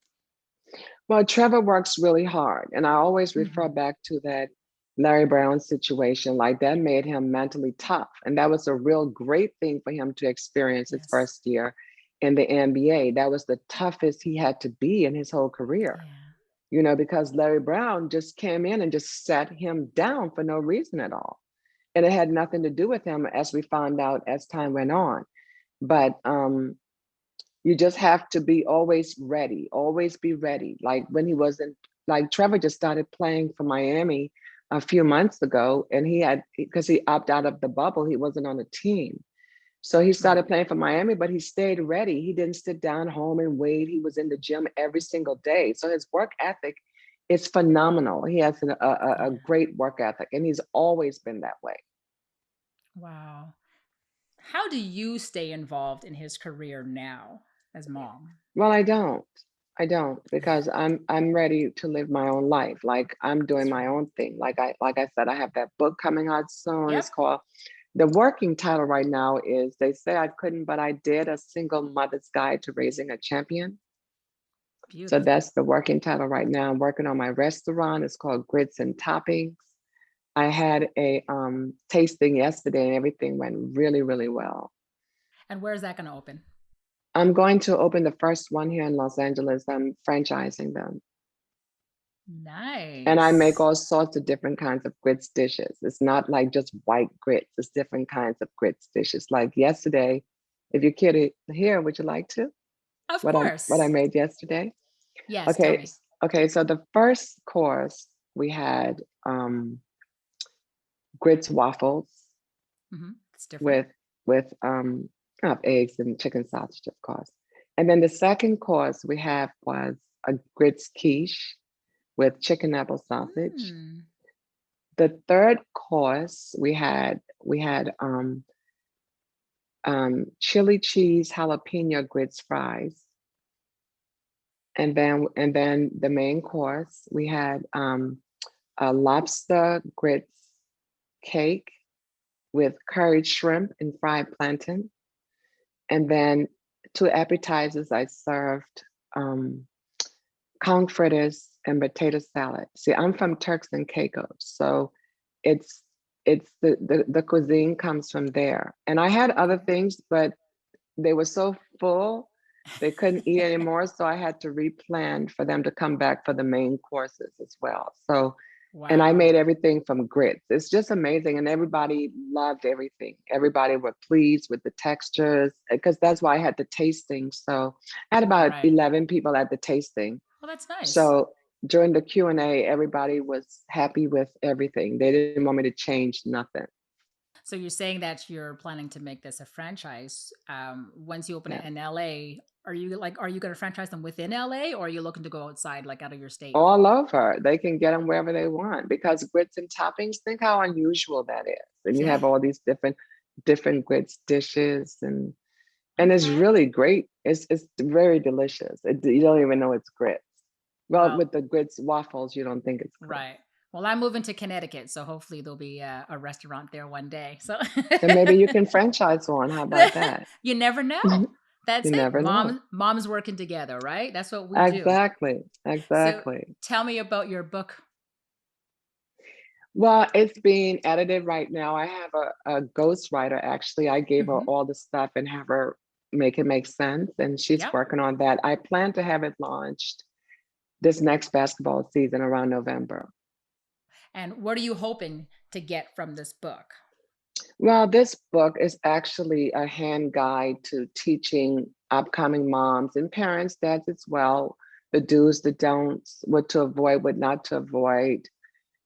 Speaker 2: Well, Trevor works really hard, and I always refer
Speaker 1: Mm-hmm.
Speaker 2: back to that Larry Brown situation. Like that made him mentally tough, and that was a real great thing for him to experience his
Speaker 1: Yes.
Speaker 2: first year in the NBA. That was the toughest he had to be in his whole career.
Speaker 1: Yeah.
Speaker 2: Because Larry Brown just came in and just sat him down for no reason at all. And it had nothing to do with him, as we found out as time went on. But you just have to be always be ready. Like when he wasn't, like Trevor just started playing for Miami a few months ago, and because he opted out of the bubble, he wasn't on a team. So he
Speaker 1: Right.
Speaker 2: started playing for Miami, but he stayed ready. He didn't sit down home and wait. He was in the gym every single day. So his work ethic is phenomenal. He has a
Speaker 1: Yeah.
Speaker 2: great work ethic, and he's always been that way.
Speaker 1: Wow. How do you stay involved in his career now as mom?
Speaker 2: Well, I don't. I don't because I'm ready to live my own life. Like I'm doing
Speaker 1: That's
Speaker 2: my
Speaker 1: right.
Speaker 2: own thing. Like I said, I have that book coming out soon.
Speaker 1: Yep.
Speaker 2: It's called the working title right now is They Say I Couldn't, But I Did, a single mother's guide to raising a champion. So
Speaker 1: Beautiful.
Speaker 2: that's the working title right now. I'm working on my restaurant. It's called Grits and Toppings. I had a tasting yesterday and everything went really, really well.
Speaker 1: And where is that going to open?
Speaker 2: I'm going to open the first one here in Los Angeles. I'm franchising them. And I make
Speaker 1: Nice.
Speaker 2: all sorts of different kinds of grits dishes. It's not like just white grits, it's different kinds of grits dishes. Like yesterday, if you care to hear, would you like to?
Speaker 1: Of
Speaker 2: What I
Speaker 1: course.
Speaker 2: made yesterday?
Speaker 1: Yes, tell
Speaker 2: Okay,
Speaker 1: me.
Speaker 2: okay, so the first course we had grits waffles
Speaker 1: It's different.
Speaker 2: with eggs and chicken sausage, of course. And then the second course we had was a grits quiche with chicken apple sausage.
Speaker 1: Mm.
Speaker 2: The third course we had chili cheese jalapeno grits fries, and then the main course we had a lobster grits cake with curried shrimp and fried plantain, and then two appetizers I served um, conch fritters and potato salad. See, I'm from Turks and Caicos, so it's it's the cuisine comes from there. And I had other
Speaker 1: Okay.
Speaker 2: things, but they were so full they couldn't eat anymore, so I had to replan for them to come back for the main courses as well. So, and I
Speaker 1: Wow.
Speaker 2: made everything from grits. It's just amazing, and everybody loved everything. Everybody were pleased with the textures because that's why I had the tasting. So I had about
Speaker 1: Right.
Speaker 2: 11 people at the tasting.
Speaker 1: Well, that's nice.
Speaker 2: So during the Q&A, everybody was happy with everything. They didn't want me to change nothing.
Speaker 1: So you're saying that you're planning to make this a franchise. Once you open it
Speaker 2: Yeah.
Speaker 1: in LA, are you going to franchise them within LA, or are you looking to go outside, like out of your state?
Speaker 2: All over. They can get them wherever they want because grits and toppings, think how unusual that is. And you
Speaker 1: Yeah.
Speaker 2: have all these different grits dishes and it's
Speaker 1: Okay.
Speaker 2: really great. It's very delicious. You don't even know it's grits. Well,
Speaker 1: Well,
Speaker 2: with the grits waffles, you don't think it's grits.
Speaker 1: right. Well, I'm moving to Connecticut, so hopefully there'll be a restaurant there one day. So
Speaker 2: Then maybe you can franchise one. How about that?
Speaker 1: you never know.
Speaker 2: You
Speaker 1: That's it.
Speaker 2: never know.
Speaker 1: Moms working together, right? That's what we do.
Speaker 2: Exactly.
Speaker 1: So
Speaker 2: Exactly.
Speaker 1: tell me about your book.
Speaker 2: Well, it's being edited right now. I have a ghostwriter actually. I gave her
Speaker 1: Hmm.
Speaker 2: all the stuff and have her make it make sense, and she's
Speaker 1: Yep.
Speaker 2: working on that. I plan to have it launched this next basketball season around November.
Speaker 1: And what are you hoping to get from this book?
Speaker 2: Well, this book is actually a hand guide to teaching upcoming moms and parents, dads as well, the do's, the don'ts, what to avoid, what not to avoid,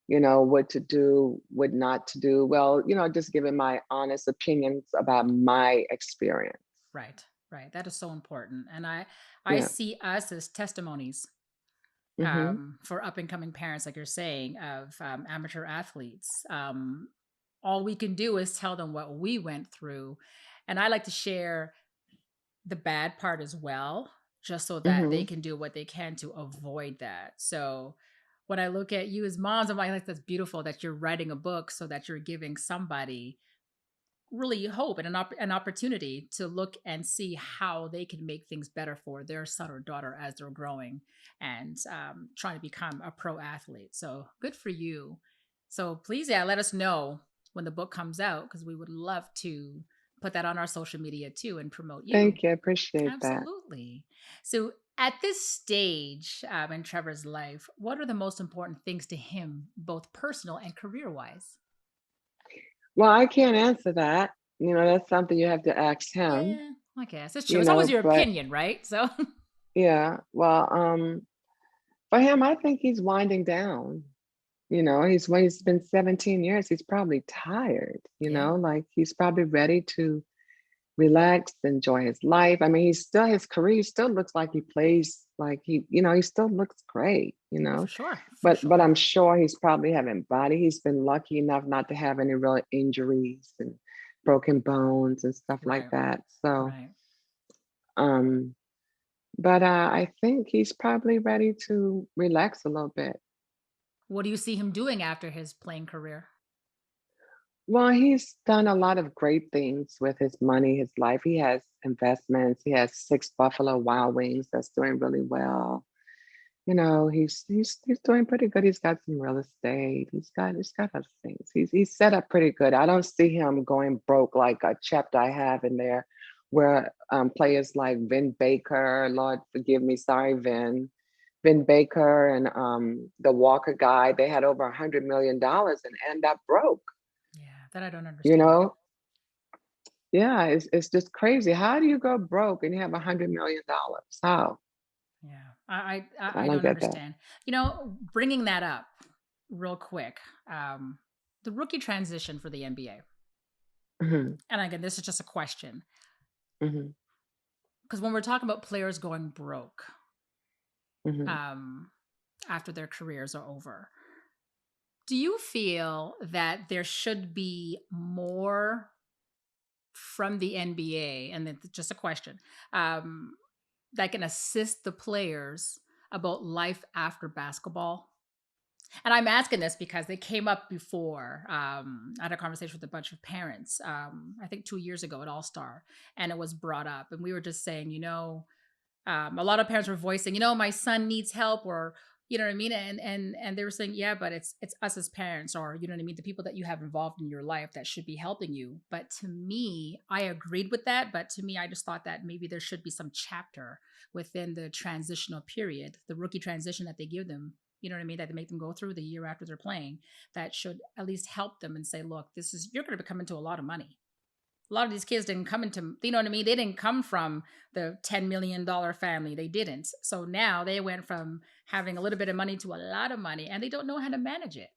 Speaker 2: what to do, what not to do. Well, just giving my honest opinions about my experience.
Speaker 1: Right, right. That is so important. And I
Speaker 2: Yeah.
Speaker 1: see us as testimonies
Speaker 2: Hmm.
Speaker 1: for up and coming parents, like you're saying, of amateur athletes. All we can do is tell them what we went through. And I like to share the bad part as well, just so that they
Speaker 2: Hmm.
Speaker 1: can do what they can to avoid that. So when I look at you as moms, I'm like, that's beautiful that you're writing a book so that you're giving somebody really hope and an opportunity to look and see how they can make things better for their son or daughter as they're growing and trying to become a pro athlete. So good for you. So please, yeah, let us know when the book comes out because we would love to put that on our social media too and promote you.
Speaker 2: Thank you. I appreciate that.
Speaker 1: Absolutely. So at this stage in Trevor's life, what are the most important things to him, both personal and career wise?
Speaker 2: Well, I can't answer that. That's something you have to ask him,
Speaker 1: Yeah, I guess it's true. It's always your
Speaker 2: but
Speaker 1: opinion, right? So,
Speaker 2: yeah, well, for him, I think he's winding down. He's been 17 years, he's probably tired,
Speaker 1: yeah,
Speaker 2: like he's probably ready to relax, enjoy his life. I mean, his career he still looks like he plays like he still looks great.
Speaker 1: for sure, for
Speaker 2: But
Speaker 1: sure.
Speaker 2: I'm sure he's probably having body. He's been lucky enough not to have any real injuries and broken bones and stuff like
Speaker 1: Right,
Speaker 2: that. So,
Speaker 1: right.
Speaker 2: um, but I think he's probably ready to relax a little bit.
Speaker 1: What do you see him doing after his playing career?
Speaker 2: Well, he's done a lot of great things with his money, his life. He has investments. He has 6 Buffalo Wild Wings that's doing really well. He's doing pretty good. He's got some real estate. He's got other things. He's set up pretty good. I don't see him going broke like a chapter I have in there, where players like Vin Baker, Lord forgive me, sorry Vin Baker and the Walker guy, they had over $100 million and end up broke.
Speaker 1: Yeah, that I don't
Speaker 2: You
Speaker 1: understand.
Speaker 2: know, yeah, it's just crazy. How do you go broke and you have $100 million? How?
Speaker 1: Yeah,
Speaker 2: I
Speaker 1: I
Speaker 2: don't
Speaker 1: don't
Speaker 2: get that.
Speaker 1: understand. Bringing that up real quick, um, the rookie transition for the NBA.
Speaker 2: Hmm.
Speaker 1: And again, this is just a question
Speaker 2: Hmm.
Speaker 1: because when we're talking about players going broke
Speaker 2: Hmm.
Speaker 1: um, after their careers are over, do you feel that there should be more from the NBA, and then just a question, um, that can assist the players about life after basketball? And I'm asking this because they came up before. I had a conversation with a bunch of parents, I think 2 years ago at All Star, and it was brought up. And we were just saying, a lot of parents were voicing, my son needs help, or you know what I mean, and they were saying, yeah, but it's us as parents, or you know what I mean, the people that you have involved in your life that should be helping you. But to me, I agreed with that, but to me, I just thought that maybe there should be some chapter within the transitional period, the rookie transition that they give them. You know what I mean? That they make them go through the year after they're playing. That should at least help them and say, look, you're going to be coming to a lot of money. A lot of these kids didn't come into, you know what I mean? They didn't come from the $10 million family. They didn't. So now they went from having a little bit of money to a lot of money, and they don't know how to manage it.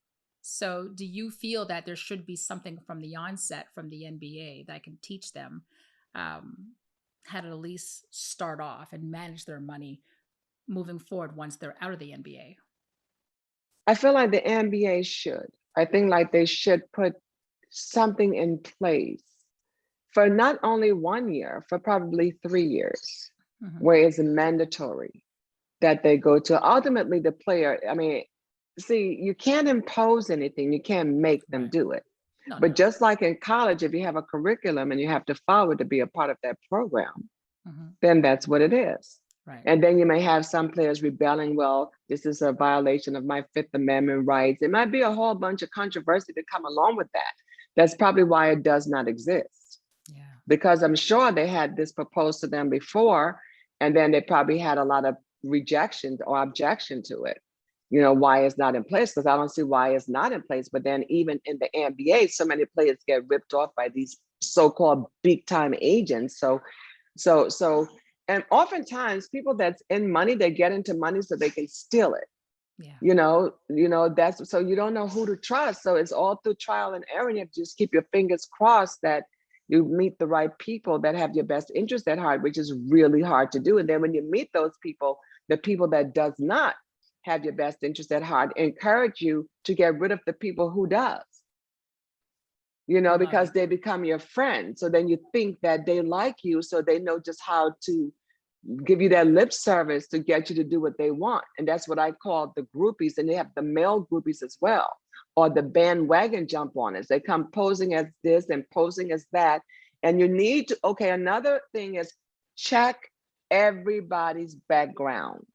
Speaker 1: So do you feel that there should be something from the onset from the NBA that can teach them um, how to at least start off and manage their money moving forward once they're out of the NBA?
Speaker 2: I feel like the NBA should. I think like they should put something in place for not only 1 year, for probably 3 years,
Speaker 1: Hmm.
Speaker 2: where it's mandatory that they go to. Ultimately, the player, I mean, see, you can't impose anything, you can't make them
Speaker 1: Right.
Speaker 2: do it.
Speaker 1: No,
Speaker 2: But
Speaker 1: no.
Speaker 2: just like in college, if you have a curriculum and you have to follow it to be a part of that program,
Speaker 1: Hmm.
Speaker 2: then that's what it is.
Speaker 1: Right.
Speaker 2: And then you may have some players rebelling, well, this is a violation of my Fifth Amendment rights. It might be a whole bunch of controversy to come along with that. That's probably why it does not exist.
Speaker 1: Yeah.
Speaker 2: Because I'm sure they had this proposed to them before, and then they probably had a lot of rejection or objection to it. Why it's not in place, because I don't see why it's not in place. But then even in the NBA, so many players get ripped off by these so-called big time agents. So and oftentimes people that's in money, they get into money so they can steal it.
Speaker 1: Yeah.
Speaker 2: That's so you don't know who to trust. So it's all through trial and error. You have to just keep your fingers crossed that you meet the right people that have your best interest at heart, which is really hard to do. And then when you meet those people, the people that does not have your best interest at heart, encourage you to get rid of the people who does,
Speaker 1: Love
Speaker 2: because
Speaker 1: it.
Speaker 2: they become your friend. So then you think that they like you, so they know just how to give you that lip service to get you to do what they want. And that's what I call the groupies. And they have the male groupies as well, or the bandwagon jump on us. They come posing as this and posing as that. And you need to, okay, another thing is check everybody's background.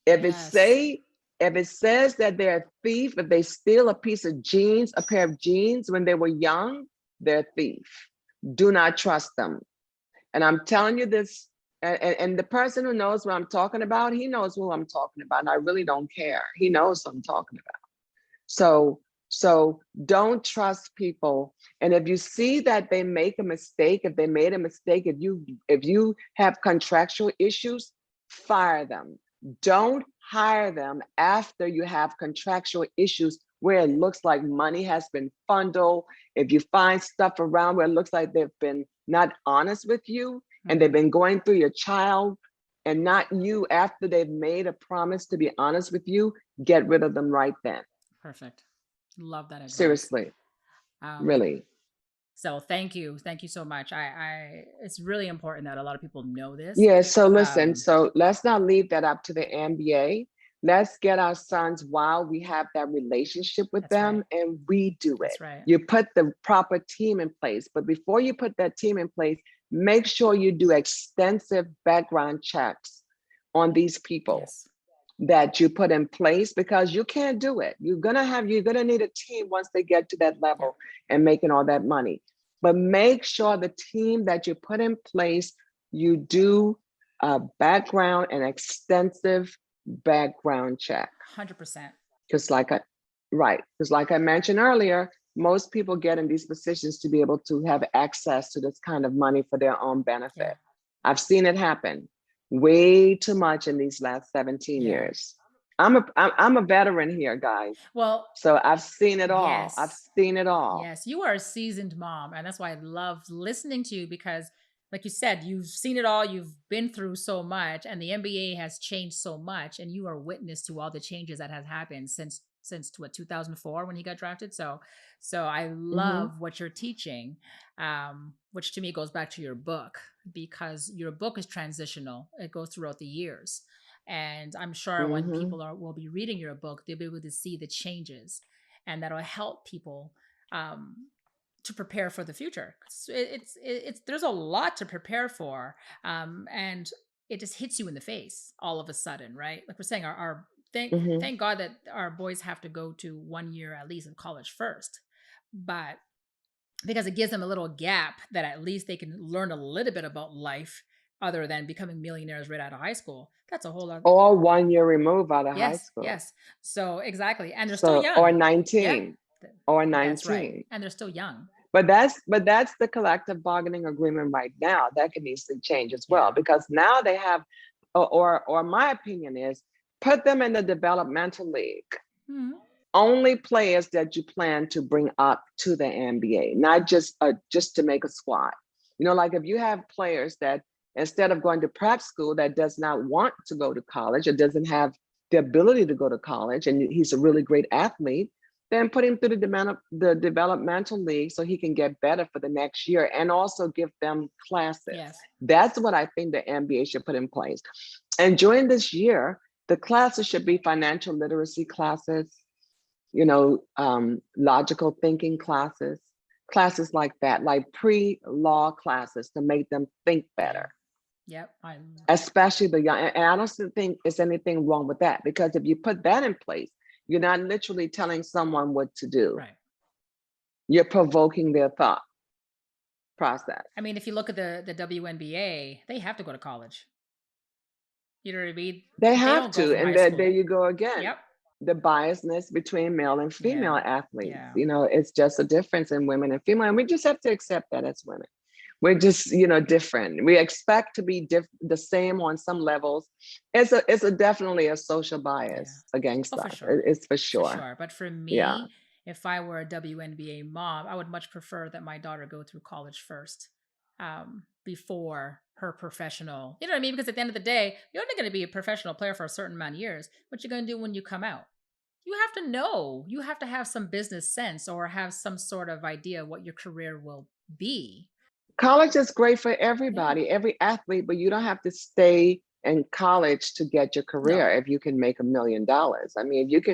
Speaker 2: If it
Speaker 1: Yes.
Speaker 2: say, if it says that they're a thief, if they steal a piece of jeans, a pair of jeans when they were young, they're a thief. Do not trust them. And I'm telling you this, and the person who knows what I'm talking about, he knows who I'm talking about. And I really don't care. He knows what I'm talking about. So don't trust people. And if you see that they make a mistake, if they made a mistake, if you have contractual issues, fire them. Don't hire them after you have contractual issues where it looks like money has been funded. If you find stuff around where it looks like they've been not honest with you, and they've
Speaker 1: Hmm.
Speaker 2: been going through your child and not you after they've made a promise to be honest with you, get rid of them right then.
Speaker 1: Perfect. Love that advice.
Speaker 2: Seriously,
Speaker 1: Um,
Speaker 2: really.
Speaker 1: so thank you so much. It's really important that a lot of people know this.
Speaker 2: Yeah, so listen,
Speaker 1: Um,
Speaker 2: so let's not leave that up to the NBA. Let's get our sons while we have that relationship with
Speaker 1: that's right.
Speaker 2: them, and we do it.
Speaker 1: That's right.
Speaker 2: You put the proper team in place, but before you put that team in place, make sure you do extensive background checks on these people
Speaker 1: Yes.
Speaker 2: that you put in place, because you can't do it. You're gonna need a team once they get to that
Speaker 1: Yeah.
Speaker 2: level and making all that money. But make sure the team that you put in place, you do a background and extensive background check.
Speaker 1: 100%.
Speaker 2: Because like I mentioned earlier, most people get in these positions to be able to have access to this kind of money for their own
Speaker 1: Yeah.
Speaker 2: benefit. I've seen it happen way too much in these last 17
Speaker 1: Yeah.
Speaker 2: years. I'm a veteran here, guys.
Speaker 1: Well,
Speaker 2: So I've seen it all. I've
Speaker 1: yes.
Speaker 2: seen it all.
Speaker 1: Yes, you are a seasoned mom, and that's why I love listening to you because, like you said, you've seen it all. You've been through so much, and the NBA has changed so much, and you are witness to all the changes that has happened since since 2004 when he got drafted. So I
Speaker 2: Mm-hmm.
Speaker 1: love what you're teaching, which to me goes back to your book, because your book is transitional. It goes throughout the years. And I'm sure when
Speaker 2: Mm-hmm.
Speaker 1: people will be reading your book, they'll be able to see the changes, and that'll help people um, to prepare for the future. It's there's a lot to prepare for, and it just hits you in the face all of a sudden, right? Like we're saying, our
Speaker 2: Mm-hmm.
Speaker 1: thank God that our boys have to go to 1 year at least of college first, but because it gives them a little gap that at least they can learn a little bit about life other than becoming millionaires right out of high school. That's a whole lot.
Speaker 2: Or 1 year removed out of high
Speaker 1: Yes,
Speaker 2: school.
Speaker 1: yes. So exactly, and they're still
Speaker 2: So, or
Speaker 1: young. Yeah,
Speaker 2: 19, or
Speaker 1: that's right,
Speaker 2: 19.
Speaker 1: and they're still young.
Speaker 2: But that's the collective bargaining agreement right now. That can easily change as well,
Speaker 1: Yeah.
Speaker 2: because now they have, or my opinion is, put them in the developmental league.
Speaker 1: Mhm.
Speaker 2: Only players that you plan to bring up to the NBA, not just to make a squad. Like if you have players that, instead of going to prep school, that does not want to go to college or doesn't have the ability to go to college, and he's a really great athlete, then put him through the developmental league so he can get better for the next year, and also give them classes.
Speaker 1: Yes.
Speaker 2: That's what I think the NBA should put in place. And during this year, the classes should be financial literacy classes, logical thinking classes, classes like that, like pre-law classes to make them think better,
Speaker 1: Yep.
Speaker 2: especially the young. And I don't think there's anything wrong with that, because if you put that in place, you're not literally telling someone what to do.
Speaker 1: Right.
Speaker 2: You're provoking their thought process.
Speaker 1: I mean, if you look at the WNBA, they have to go to college. You know what I mean?
Speaker 2: They
Speaker 1: They
Speaker 2: have
Speaker 1: don't go
Speaker 2: to.
Speaker 1: from
Speaker 2: And
Speaker 1: high
Speaker 2: there
Speaker 1: school.
Speaker 2: you go again.
Speaker 1: Yep.
Speaker 2: The biasness between male and
Speaker 1: Yeah.
Speaker 2: female athletes.
Speaker 1: Yeah.
Speaker 2: It's just a difference in women and female. And we just have to accept that as women. We're just, different. We expect to be the same on some levels. It's definitely a social bias against
Speaker 1: Oh, for
Speaker 2: us.
Speaker 1: sure.
Speaker 2: It's for
Speaker 1: For
Speaker 2: sure.
Speaker 1: sure. But for
Speaker 2: Yeah.
Speaker 1: me, if I were a WNBA mom, I would much prefer that my daughter go through college first, before her professional. You know what I mean? Because at the end of the day, you're only going to be a professional player for a certain amount of years. What you're going to do when you come out? You have to know. You have to have some business sense or have some sort of idea what your career will be.
Speaker 2: College is great for
Speaker 1: Yeah.
Speaker 2: everybody, every athlete, but you don't have to stay in college to get your career.
Speaker 1: No.
Speaker 2: If you can make $1 million. I mean, if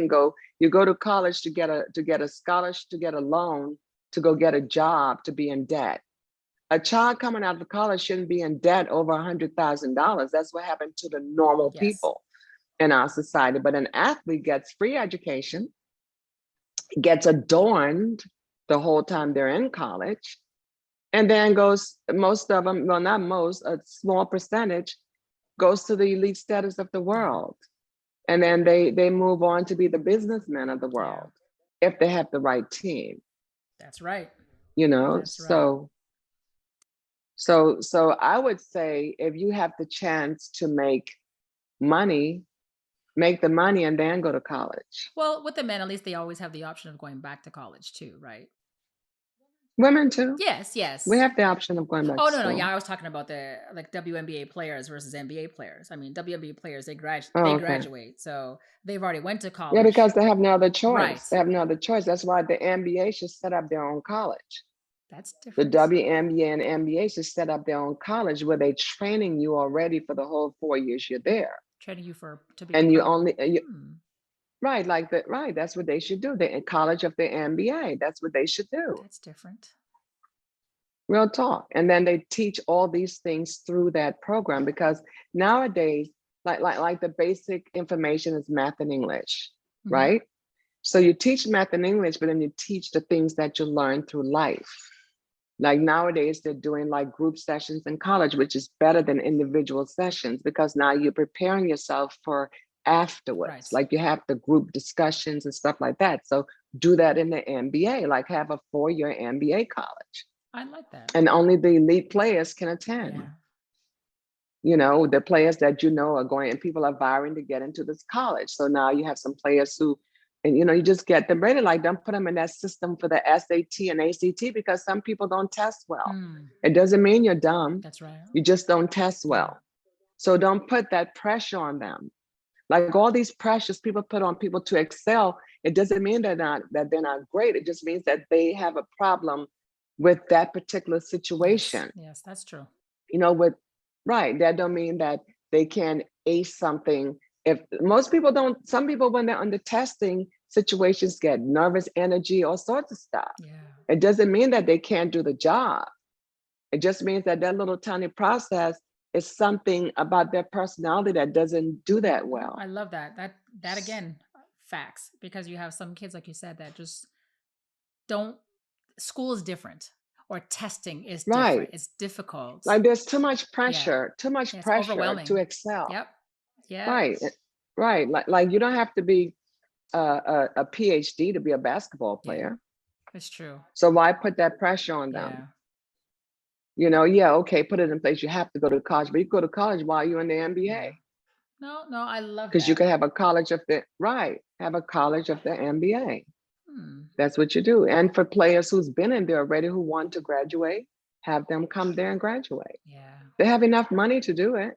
Speaker 2: you go to college to get a scholarship, to get a loan, to go get a job, to be in debt. A child coming out of college shouldn't be in debt over $100,000. That's what happened to the normal
Speaker 1: Yes.
Speaker 2: people in our society. But an athlete gets free education, gets adorned the whole time they're in college, and then goes, most of them, well, not most, a small percentage goes to the elite status of the world. And then they move on to be the businessmen of the world, if they have the right team.
Speaker 1: That's right.
Speaker 2: That's
Speaker 1: right.
Speaker 2: So I would say, if you have the chance to make the money and then go to college.
Speaker 1: Well, with the men, at least they always have the option of going back to college too, right?
Speaker 2: Women too.
Speaker 1: Yes, yes.
Speaker 2: We have the option of going back
Speaker 1: Oh
Speaker 2: to
Speaker 1: no,
Speaker 2: school.
Speaker 1: yeah, I was talking about the WNBA players versus NBA players. I mean, WNBA players they
Speaker 2: Okay.
Speaker 1: graduate, so they've already went to college.
Speaker 2: Yeah, because they have no other choice.
Speaker 1: Right.
Speaker 2: They have no other choice. That's why the NBA should set up their own college.
Speaker 1: That's
Speaker 2: The
Speaker 1: different.
Speaker 2: WNBA and NBA should set up their own college where they're training you already for the whole 4 years you're there.
Speaker 1: Training you to be.
Speaker 2: And you only right, right. That's what they should do. The college of the NBA. That's what they should do.
Speaker 1: That's different.
Speaker 2: Real talk. And then they teach all these things through that program, because nowadays, like the basic information is math and English, right? So you teach math and English, but then you teach the things that you learn through life. Like nowadays, they're doing like group sessions in college, which is better than individual sessions, because now you're preparing yourself for afterwards.
Speaker 1: Right.
Speaker 2: Like you have the group discussions and stuff like that. So do that in the NBA, like have a 4-year NBA college.
Speaker 1: I like that.
Speaker 2: And only the elite players can attend.
Speaker 1: Yeah.
Speaker 2: The players that are going, and people are vying to get into this college. So now you have some players who, and you just get them ready. Like, don't put them in that system for the SAT and ACT, because some people don't test well. It doesn't mean you're dumb.
Speaker 1: That's right.
Speaker 2: You just don't test well. So don't put that pressure on them. Like all these pressures people put on people to excel, it doesn't mean they're not great. It just means that they have a problem with that particular
Speaker 1: Yes.
Speaker 2: situation.
Speaker 1: Yes, that's true.
Speaker 2: With right. That don't mean that they can ace something. If most people don't, some people when they're under testing situations get nervous energy, all sorts of stuff.
Speaker 1: Yeah.
Speaker 2: It doesn't mean that they can't do the job. It just means that that little tiny process is something about their personality that doesn't do that
Speaker 1: No,
Speaker 2: well.
Speaker 1: I love that. That again, facts. Because you have some kids, like you said, that just don't. School is different, or testing is
Speaker 2: Right.
Speaker 1: different. It's difficult.
Speaker 2: Like there's
Speaker 1: Yeah,
Speaker 2: too much
Speaker 1: yeah, it's
Speaker 2: pressure to
Speaker 1: overwhelming.
Speaker 2: excel.
Speaker 1: Yep. Yep.
Speaker 2: Right. Right. Like you don't have to be a PhD to be a basketball
Speaker 1: Yeah,
Speaker 2: player.
Speaker 1: it's true.
Speaker 2: So why put that pressure on them?
Speaker 1: Yeah.
Speaker 2: Yeah, okay, put it in place. You have to go to college, but you go to college while you're in the
Speaker 1: Yeah.
Speaker 2: MBA
Speaker 1: No, no, I love
Speaker 2: because you
Speaker 1: that.
Speaker 2: can have a college of the right, have a college of the MBA.
Speaker 1: Hmm.
Speaker 2: That's what you do. And for players who's been in there already who want to graduate, have them come there and graduate.
Speaker 1: Yeah.
Speaker 2: They have enough money to do it,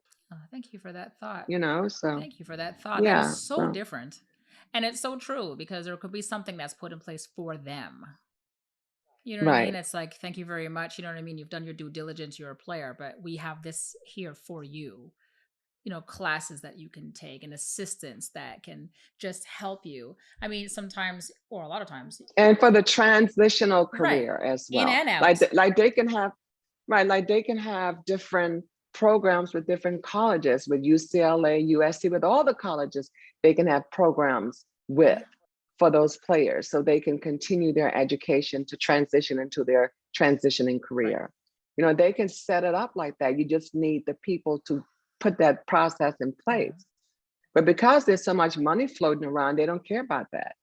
Speaker 1: Thank you for that thought.
Speaker 2: so
Speaker 1: Thank you for that thought. That is
Speaker 2: yeah,
Speaker 1: so
Speaker 2: so
Speaker 1: different. And it's so true because there could be something that's put in place for them. You know what I mean?
Speaker 2: right.
Speaker 1: It's like, thank you very much. You know what I mean? You've done your due diligence, you're a player, but we have this here for you. Classes that you can take and assistance that can just help you. I mean, sometimes, or a lot of times,
Speaker 2: And for the transitional
Speaker 1: right,
Speaker 2: career as
Speaker 1: in
Speaker 2: well.
Speaker 1: and
Speaker 2: Like
Speaker 1: out.
Speaker 2: like they can have right, like they can have different programs with different colleges, with UCLA, USC, with all the colleges, they can have programs with
Speaker 1: Yeah.
Speaker 2: for those players so they can continue their education to transition into their transitioning
Speaker 1: Right.
Speaker 2: career. They can set it up like that. You just need the people to put that process in
Speaker 1: Yeah.
Speaker 2: place. But because there's so much money floating around, they don't care about that.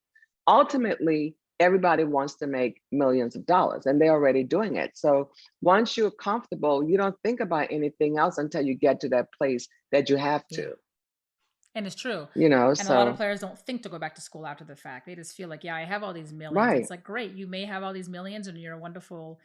Speaker 2: Ultimately, everybody wants to make millions of dollars and they're already doing it. So once you're comfortable, you don't think about anything else until you get to that place that you have
Speaker 1: Yeah.
Speaker 2: to,
Speaker 1: And it's true. And a lot of
Speaker 2: so
Speaker 1: players don't think to go back to school after the fact. They just feel like, yeah, I have all these millions.
Speaker 2: right,
Speaker 1: It's like, great, you may have all these millions and you're a wonderful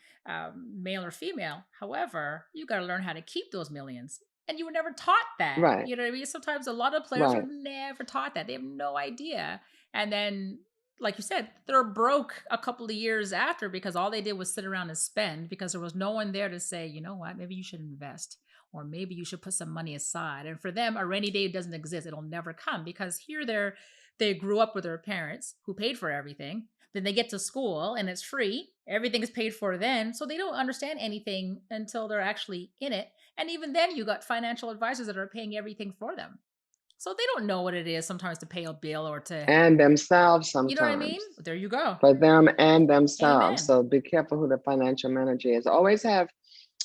Speaker 1: male or female. However, you got to learn how to keep those millions. And you were never taught that.
Speaker 2: right,
Speaker 1: You know what I mean? Sometimes a lot of players are
Speaker 2: right.
Speaker 1: never taught that. They have no idea. And then, like you said, they're broke a couple of years after because all they did was sit around and spend because there was no one there to say, you know what, maybe you should invest or maybe you should put some money aside. And for them, a rainy day doesn't exist. It'll never come because here they grew up with their parents who paid for everything. Then they get to school and it's free. Everything is paid for then. So they don't understand anything until they're actually in it. And even then, you got financial advisors that are paying everything for them. So they don't know what it is sometimes to pay a bill or to,
Speaker 2: And themselves
Speaker 1: you know what I mean?
Speaker 2: sometimes,
Speaker 1: There you go.
Speaker 2: for them and themselves.
Speaker 1: Amen.
Speaker 2: So be careful who the financial manager is. Always have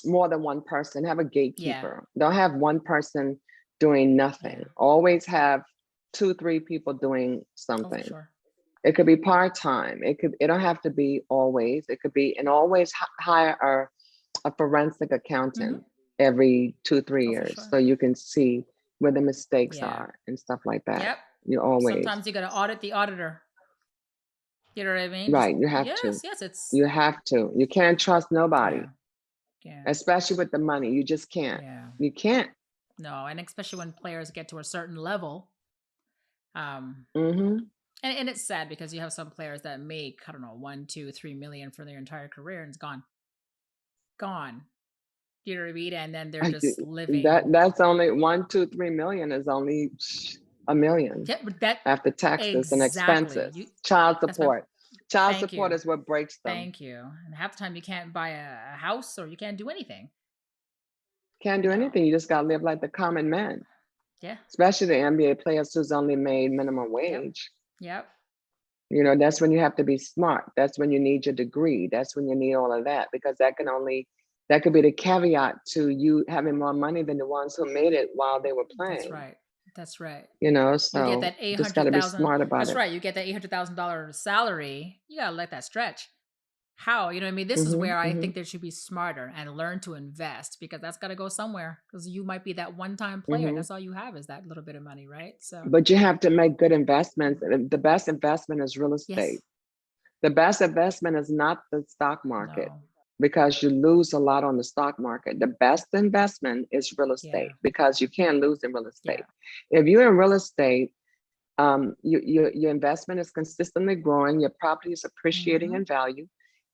Speaker 2: more than one person, have a
Speaker 1: Yeah.
Speaker 2: gatekeeper. Don't have one person doing
Speaker 1: Yeah.
Speaker 2: nothing. Always have 2, 3 people doing
Speaker 1: Oh, for
Speaker 2: something.
Speaker 1: sure.
Speaker 2: It could be part-time. It don't have to be always. It could be, and always hire a forensic
Speaker 1: Hmm.
Speaker 2: accountant every 2, 3
Speaker 1: Oh, for
Speaker 2: years
Speaker 1: sure.
Speaker 2: so you can see where the mistakes
Speaker 1: Yeah.
Speaker 2: are and stuff like that.
Speaker 1: Yep.
Speaker 2: You always,
Speaker 1: Sometimes you got to audit the auditor. You know what I mean? Just
Speaker 2: right, you have to.
Speaker 1: yes, yes, it's
Speaker 2: You have to. You can't trust nobody,
Speaker 1: yeah. Yeah.
Speaker 2: especially with the money. You just can't.
Speaker 1: Yeah.
Speaker 2: You can't.
Speaker 1: No, and especially when players get to a certain level. Um
Speaker 2: Hmm.
Speaker 1: and it's sad because you have some players that make, I don't know, 1, 2, 3 million for their entire career and it's gone. Gone. You know what I mean? And then they're just living.
Speaker 2: That's only 1, 2, 3 million is only a million
Speaker 1: Yeah, but that
Speaker 2: after taxes and
Speaker 1: exactly.
Speaker 2: expenses.
Speaker 1: You
Speaker 2: Child
Speaker 1: that's my
Speaker 2: support. Child
Speaker 1: thank
Speaker 2: support
Speaker 1: you.
Speaker 2: is what breaks them.
Speaker 1: Thank you. And half the time you can't buy a house or you can't do anything.
Speaker 2: Can't do
Speaker 1: No.
Speaker 2: anything. You just gotta live like the common man,
Speaker 1: Yeah.
Speaker 2: especially the NBA players who's only made minimum
Speaker 1: Yep.
Speaker 2: wage.
Speaker 1: Yep.
Speaker 2: That's when you have to be smart. That's when you need your degree. That's when you need all of that because that could be the caveat to you having more money than the ones who made it while they were
Speaker 1: That's
Speaker 2: playing.
Speaker 1: right. That's right. You get
Speaker 2: So
Speaker 1: that eight
Speaker 2: just got to
Speaker 1: hundred
Speaker 2: be
Speaker 1: thousand.
Speaker 2: smart about
Speaker 1: That's
Speaker 2: it.
Speaker 1: right. You get that $800,000 salary. You gotta let that stretch. How? You know what I mean? This is
Speaker 2: Hmm.
Speaker 1: where I
Speaker 2: Hmm.
Speaker 1: think they should be smarter and learn to invest because that's got to go somewhere. Because you might be that one-time player, and
Speaker 2: Hmm.
Speaker 1: that's all you have is that little bit of money, right? So
Speaker 2: But you have to make good investments. The best investment is real
Speaker 1: yes,
Speaker 2: estate. The best investment is not the stock market.
Speaker 1: no,
Speaker 2: because you lose a lot on the stock market. The best investment is real estate
Speaker 1: Yeah.
Speaker 2: because you can't lose in real
Speaker 1: Yeah.
Speaker 2: estate. If you're in real estate, your investment is consistently growing, your property is appreciating
Speaker 1: Hmm.
Speaker 2: in value,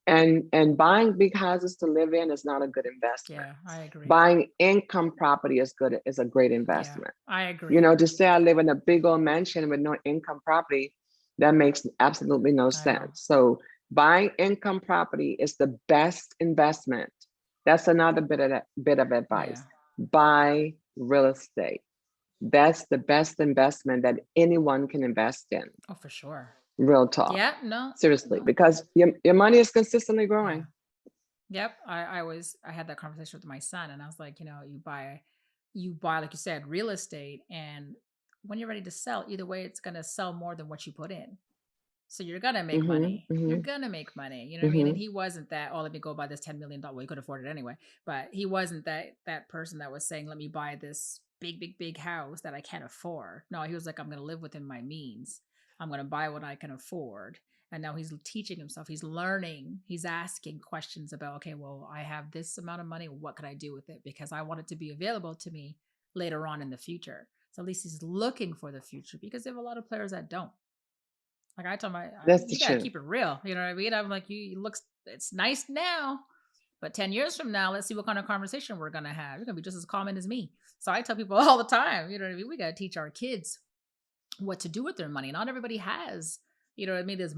Speaker 2: and buying big houses to live in is not a good investment.
Speaker 1: Yeah. I agree.
Speaker 2: Buying income property is a great
Speaker 1: Yeah.
Speaker 2: investment.
Speaker 1: I
Speaker 2: You
Speaker 1: agree.
Speaker 2: know, to say I live in a big old mansion with no income property, that makes absolutely no
Speaker 1: I know.
Speaker 2: sense. So buying income property is the best investment. That's another bit of
Speaker 1: Yeah.
Speaker 2: advice. Buy real estate. That's the best investment that anyone can invest in.
Speaker 1: Oh, for sure.
Speaker 2: Real talk.
Speaker 1: Yeah. No.
Speaker 2: Seriously,
Speaker 1: No.
Speaker 2: because your money is consistently
Speaker 1: Yeah.
Speaker 2: growing.
Speaker 1: Yep. I had that conversation with my son, and I was like, you buy, like you said, real estate, and when you're ready to sell, either way, it's gonna sell more than what you put in. So you're gonna make
Speaker 2: Hmm.
Speaker 1: money. You're
Speaker 2: Hmm.
Speaker 1: gonna make money. You know what I mean? And
Speaker 2: Hmm.
Speaker 1: he wasn't that, oh, let me go buy this $10 million. Well, he could afford it anyway. But he wasn't that person that was saying, let me buy this big house that I can't afford. No, he was like, I'm gonna live within my means. I'm gonna buy what I can afford. And now he's teaching himself, he's learning, he's asking questions about, okay, well, I have this amount of money, what could I do with it? Because I want it to be available to me later on in the future. So at least he's looking for the future, because there have a lot of players that don't. Like I told
Speaker 2: That's the
Speaker 1: you gotta
Speaker 2: truth.
Speaker 1: keep it real. You know what I mean? I'm like, you it looks, it's nice now, but 10 years from now, let's see what kind of conversation we're gonna have. You're gonna be just as common as me. So I tell people all the time, you know what I mean? We gotta teach our kids what to do with their money. Not everybody has, you know what I mean, this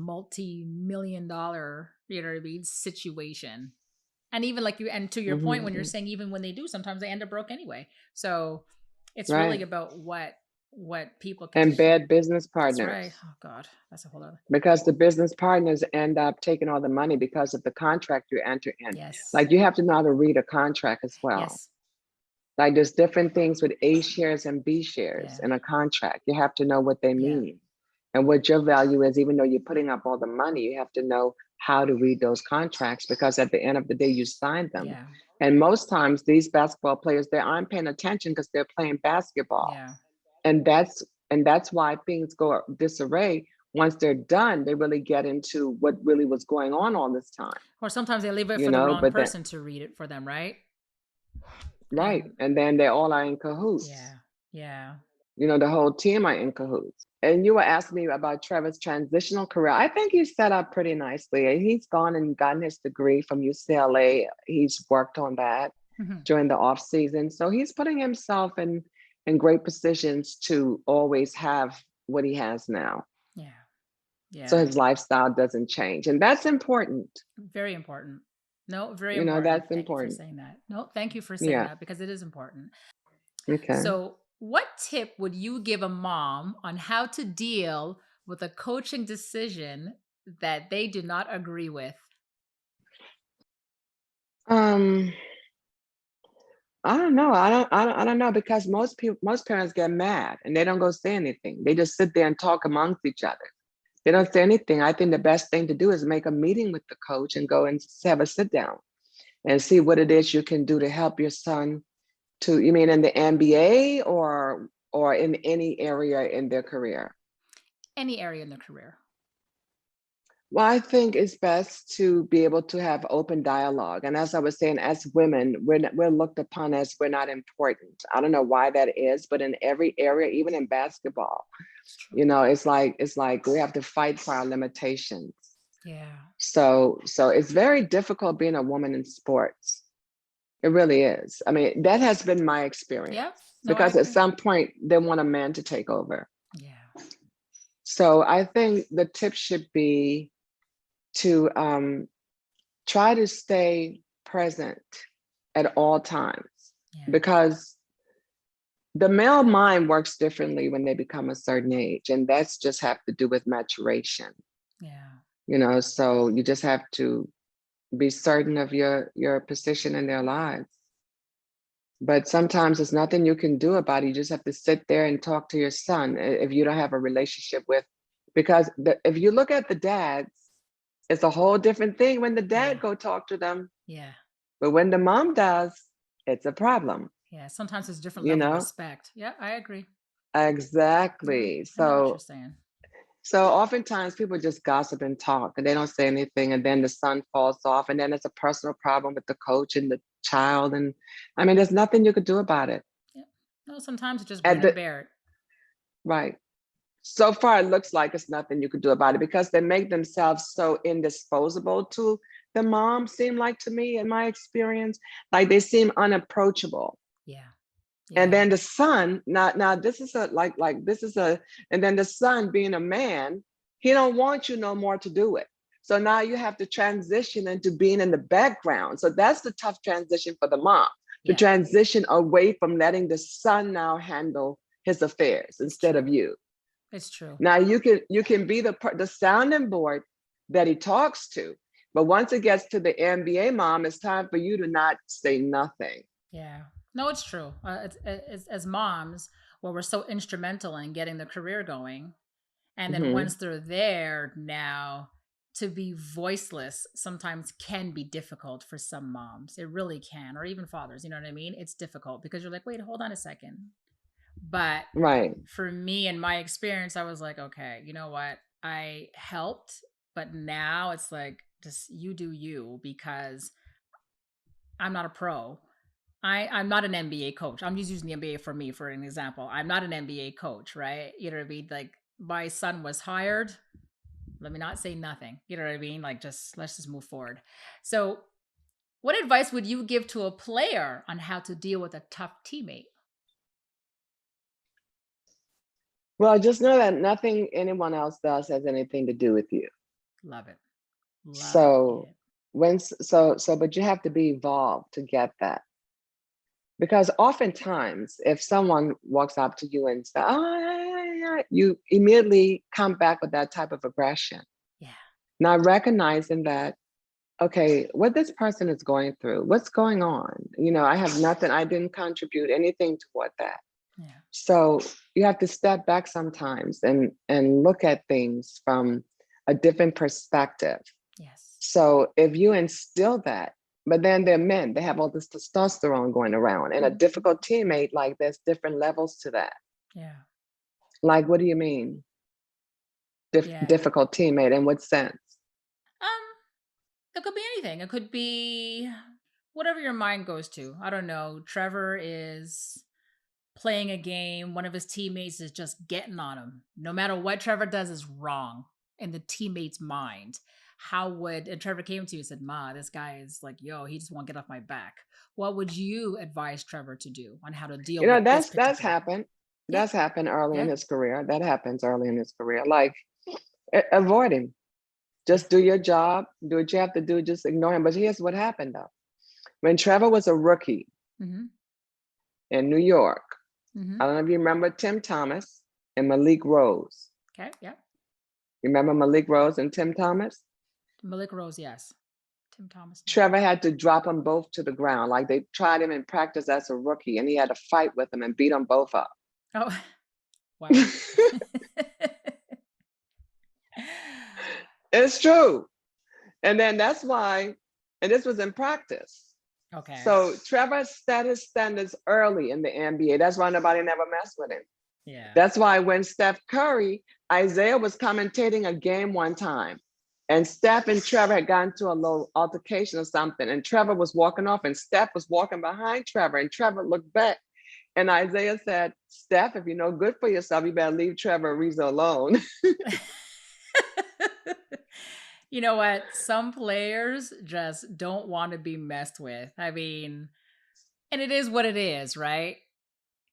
Speaker 1: multi-million-dollar, you know what I mean, situation. And even like you, and to your point, when you're
Speaker 2: Hmm.
Speaker 1: saying even when they do, sometimes they end up broke anyway. So it's really
Speaker 2: Right.
Speaker 1: about what people can
Speaker 2: And
Speaker 1: teach them.
Speaker 2: bad business
Speaker 1: That's right.
Speaker 2: partners.
Speaker 1: Oh God, that's a whole other.
Speaker 2: Because the business partners end up taking all the money because of the contract you enter in.
Speaker 1: Yes.
Speaker 2: Like you have to know how to read a contract as well.
Speaker 1: Yes.
Speaker 2: Like there's different things with A shares and B shares
Speaker 1: Yeah.
Speaker 2: in a contract. You have to know what they
Speaker 1: Yeah.
Speaker 2: mean and what your value is. Even though you're putting up all the money, you have to know how to read those contracts because at the end of the day, you signed them.
Speaker 1: Yeah.
Speaker 2: And most times these basketball players, they aren't paying attention because they're playing basketball.
Speaker 1: Yeah.
Speaker 2: And that's why things go disarray. Once they're done, they really get into what really was going on all this time,
Speaker 1: Or sometimes they leave it for the wrong
Speaker 2: but then
Speaker 1: person to read it for them, right?
Speaker 2: right.
Speaker 1: And
Speaker 2: And then they all are in cahoots.
Speaker 1: yeah. Yeah.
Speaker 2: The whole team are in cahoots. And you were asking me about Trevor's transitional career. I think he's set up pretty nicely. He's gone and gotten his degree from UCLA. He's worked on that
Speaker 1: Mhm.
Speaker 2: during the off season. So he's putting himself in great positions to always have what he has now.
Speaker 1: Yeah.
Speaker 2: So
Speaker 1: Yeah.
Speaker 2: his lifestyle doesn't change. And that's important.
Speaker 1: Very important. No, very important.
Speaker 2: That's
Speaker 1: Thank you for
Speaker 2: important.
Speaker 1: saying that. No, thank you for saying
Speaker 2: Yeah.
Speaker 1: that, because it is important.
Speaker 2: Okay.
Speaker 1: So, what tip would you give a mom on how to deal with a coaching decision that they do not agree with?
Speaker 2: Um, I don't know. I don't know because most parents get mad and they don't go say anything. They just sit there and talk amongst each other. They don't say anything. I think the best thing to do is make a meeting with the coach and go and have a sit down and see what it is you can do to help your son to, you mean in the NBA or in any area in their career?
Speaker 1: Any area in their career.
Speaker 2: Well, I think it's best to be able to have open dialogue. And as I was saying, as women, we're looked upon as we're not important. I don't know why that is, but in every area, even in basketball,
Speaker 1: It's true.
Speaker 2: it's like we have to fight for our limitations.
Speaker 1: Yeah.
Speaker 2: So it's very difficult being a woman in sports. It really is. I mean, that has been my experience
Speaker 1: Yeah. No, I
Speaker 2: because at
Speaker 1: agree.
Speaker 2: some point they want a man to take over.
Speaker 1: Yeah.
Speaker 2: So I think the tip should be to try to stay present at all times
Speaker 1: Yeah.
Speaker 2: because the male mind works differently when they become a certain age, and that's just have to do with maturation.
Speaker 1: Yeah.
Speaker 2: So you just have to be certain of your position in their lives. But sometimes there's nothing you can do about it. You just have to sit there and talk to your son if you don't have a relationship with, because if you look at the dads, it's a whole different thing when the dad
Speaker 1: Yeah.
Speaker 2: go talk to them.
Speaker 1: Yeah.
Speaker 2: But when the mom does, it's a problem,
Speaker 1: Yeah. Sometimes it's different
Speaker 2: you
Speaker 1: level of
Speaker 2: know?
Speaker 1: respect. Yeah, I agree. Yeah.
Speaker 2: Exactly.
Speaker 1: I know what you're
Speaker 2: So
Speaker 1: saying.
Speaker 2: So oftentimes people just gossip and talk and they don't say anything, and then the son falls off, and then it's a personal problem with the coach and the child. And I mean, there's nothing you could do about it.
Speaker 1: Yeah. No, sometimes just
Speaker 2: At
Speaker 1: grin and
Speaker 2: the
Speaker 1: bear it.
Speaker 2: right. So far, it looks like it's nothing you could do about it because they make themselves so indisposable to the mom, seem like to me, in my experience, like they seem unapproachable.
Speaker 1: Yeah.
Speaker 2: And
Speaker 1: Yeah.
Speaker 2: then the son, now this is a like this is a, and then the son being a man, he don't want you no more to do it. So now you have to transition into being in the background. So that's the tough transition for the mom, to
Speaker 1: Yeah.
Speaker 2: transition away from letting the son now handle his affairs
Speaker 1: It's
Speaker 2: instead of
Speaker 1: true.
Speaker 2: you.
Speaker 1: It's true.
Speaker 2: Now you can be the sounding board that he talks to, but once it gets to the NBA mom, it's time for you to not say nothing.
Speaker 1: Yeah. No, it's true. It's as moms, where we're so instrumental in getting the career going, and then
Speaker 2: Hmm.
Speaker 1: once they're there, now to be voiceless sometimes can be difficult for some moms. It really can, or even fathers. You know what I mean? It's difficult because you're like, wait, hold on a second. But
Speaker 2: Right.
Speaker 1: for me and my experience, I was like, okay, you know what? I helped, but now it's like just you do you, because I'm not a pro. I'm not an NBA coach. I'm just using the NBA for me for an example. I'm not an NBA coach, right? You know what I mean? Like my son was hired. Let me not say nothing. You know what I mean? Like just let's just move forward. So, what advice would you give to a player on how to deal with a tough teammate?
Speaker 2: Well, just know that nothing anyone else does has anything to do with you.
Speaker 1: Love it. Love
Speaker 2: So
Speaker 1: it.
Speaker 2: but you have to be evolved to get that. Because oftentimes, if someone walks up to you and says, "Oh, yeah, yeah, yeah," you immediately come back with that type of aggression.
Speaker 1: Yeah.
Speaker 2: Not recognizing that, okay, what this person is going through, what's going on? I have nothing, I didn't contribute anything toward that.
Speaker 1: Yeah.
Speaker 2: So you have to step back sometimes and look at things from a different perspective.
Speaker 1: Yes.
Speaker 2: So if you instill that, but then they're men, they have all this testosterone going around, and a
Speaker 1: Mhm.
Speaker 2: difficult teammate, like there's different levels to that.
Speaker 1: Yeah.
Speaker 2: Like, what do you mean?
Speaker 1: Yeah.
Speaker 2: Difficult teammate in what sense?
Speaker 1: Um, it could be anything. It could be whatever your mind goes to. I don't know. Trevor is playing a game. One of his teammates is just getting on him. No matter what Trevor does is wrong in the teammate's mind. How would, and Trevor came to you and said, Ma, this guy is like, yo, he just won't get off my back. What would you advise Trevor to do on how to deal with this
Speaker 2: That's
Speaker 1: particular?
Speaker 2: happened.
Speaker 1: Yeah.
Speaker 2: That's happened early in
Speaker 1: Yeah.
Speaker 2: his career. That happens early in his career. Like, avoid him.
Speaker 1: Yeah.
Speaker 2: Just do your job, do what you have to do, just ignore him. But here's what happened though. When Trevor was a rookie
Speaker 1: Mm-hmm.
Speaker 2: in New York,
Speaker 1: Mm-hmm.
Speaker 2: I don't know if you remember Tim Thomas and Malik Rose.
Speaker 1: Okay. Yeah.
Speaker 2: Remember Malik Rose and Tim Thomas?
Speaker 1: Malik Rose, yes. Tim Thomas, no.
Speaker 2: Trevor had to drop them both to the ground. Like they tried him in practice as a rookie, and he had to fight with them and beat them both up.
Speaker 1: Oh, wow.
Speaker 2: It's true. And then that's why, and this was in practice.
Speaker 1: Okay.
Speaker 2: So Trevor set his standards early in the NBA. That's why nobody never messed with him.
Speaker 1: Yeah.
Speaker 2: That's why when Steph Curry, Isaiah was commentating a game one time, and Steph and Trevor had gotten to a little altercation or something, and Trevor was walking off, and Steph was walking behind Trevor, and Trevor looked back, and Isaiah said, "Steph, if you know good for yourself, you better leave Trevor Ariza alone."
Speaker 1: You know what? Some players just don't want to be messed with. I mean, and it is what it is, right?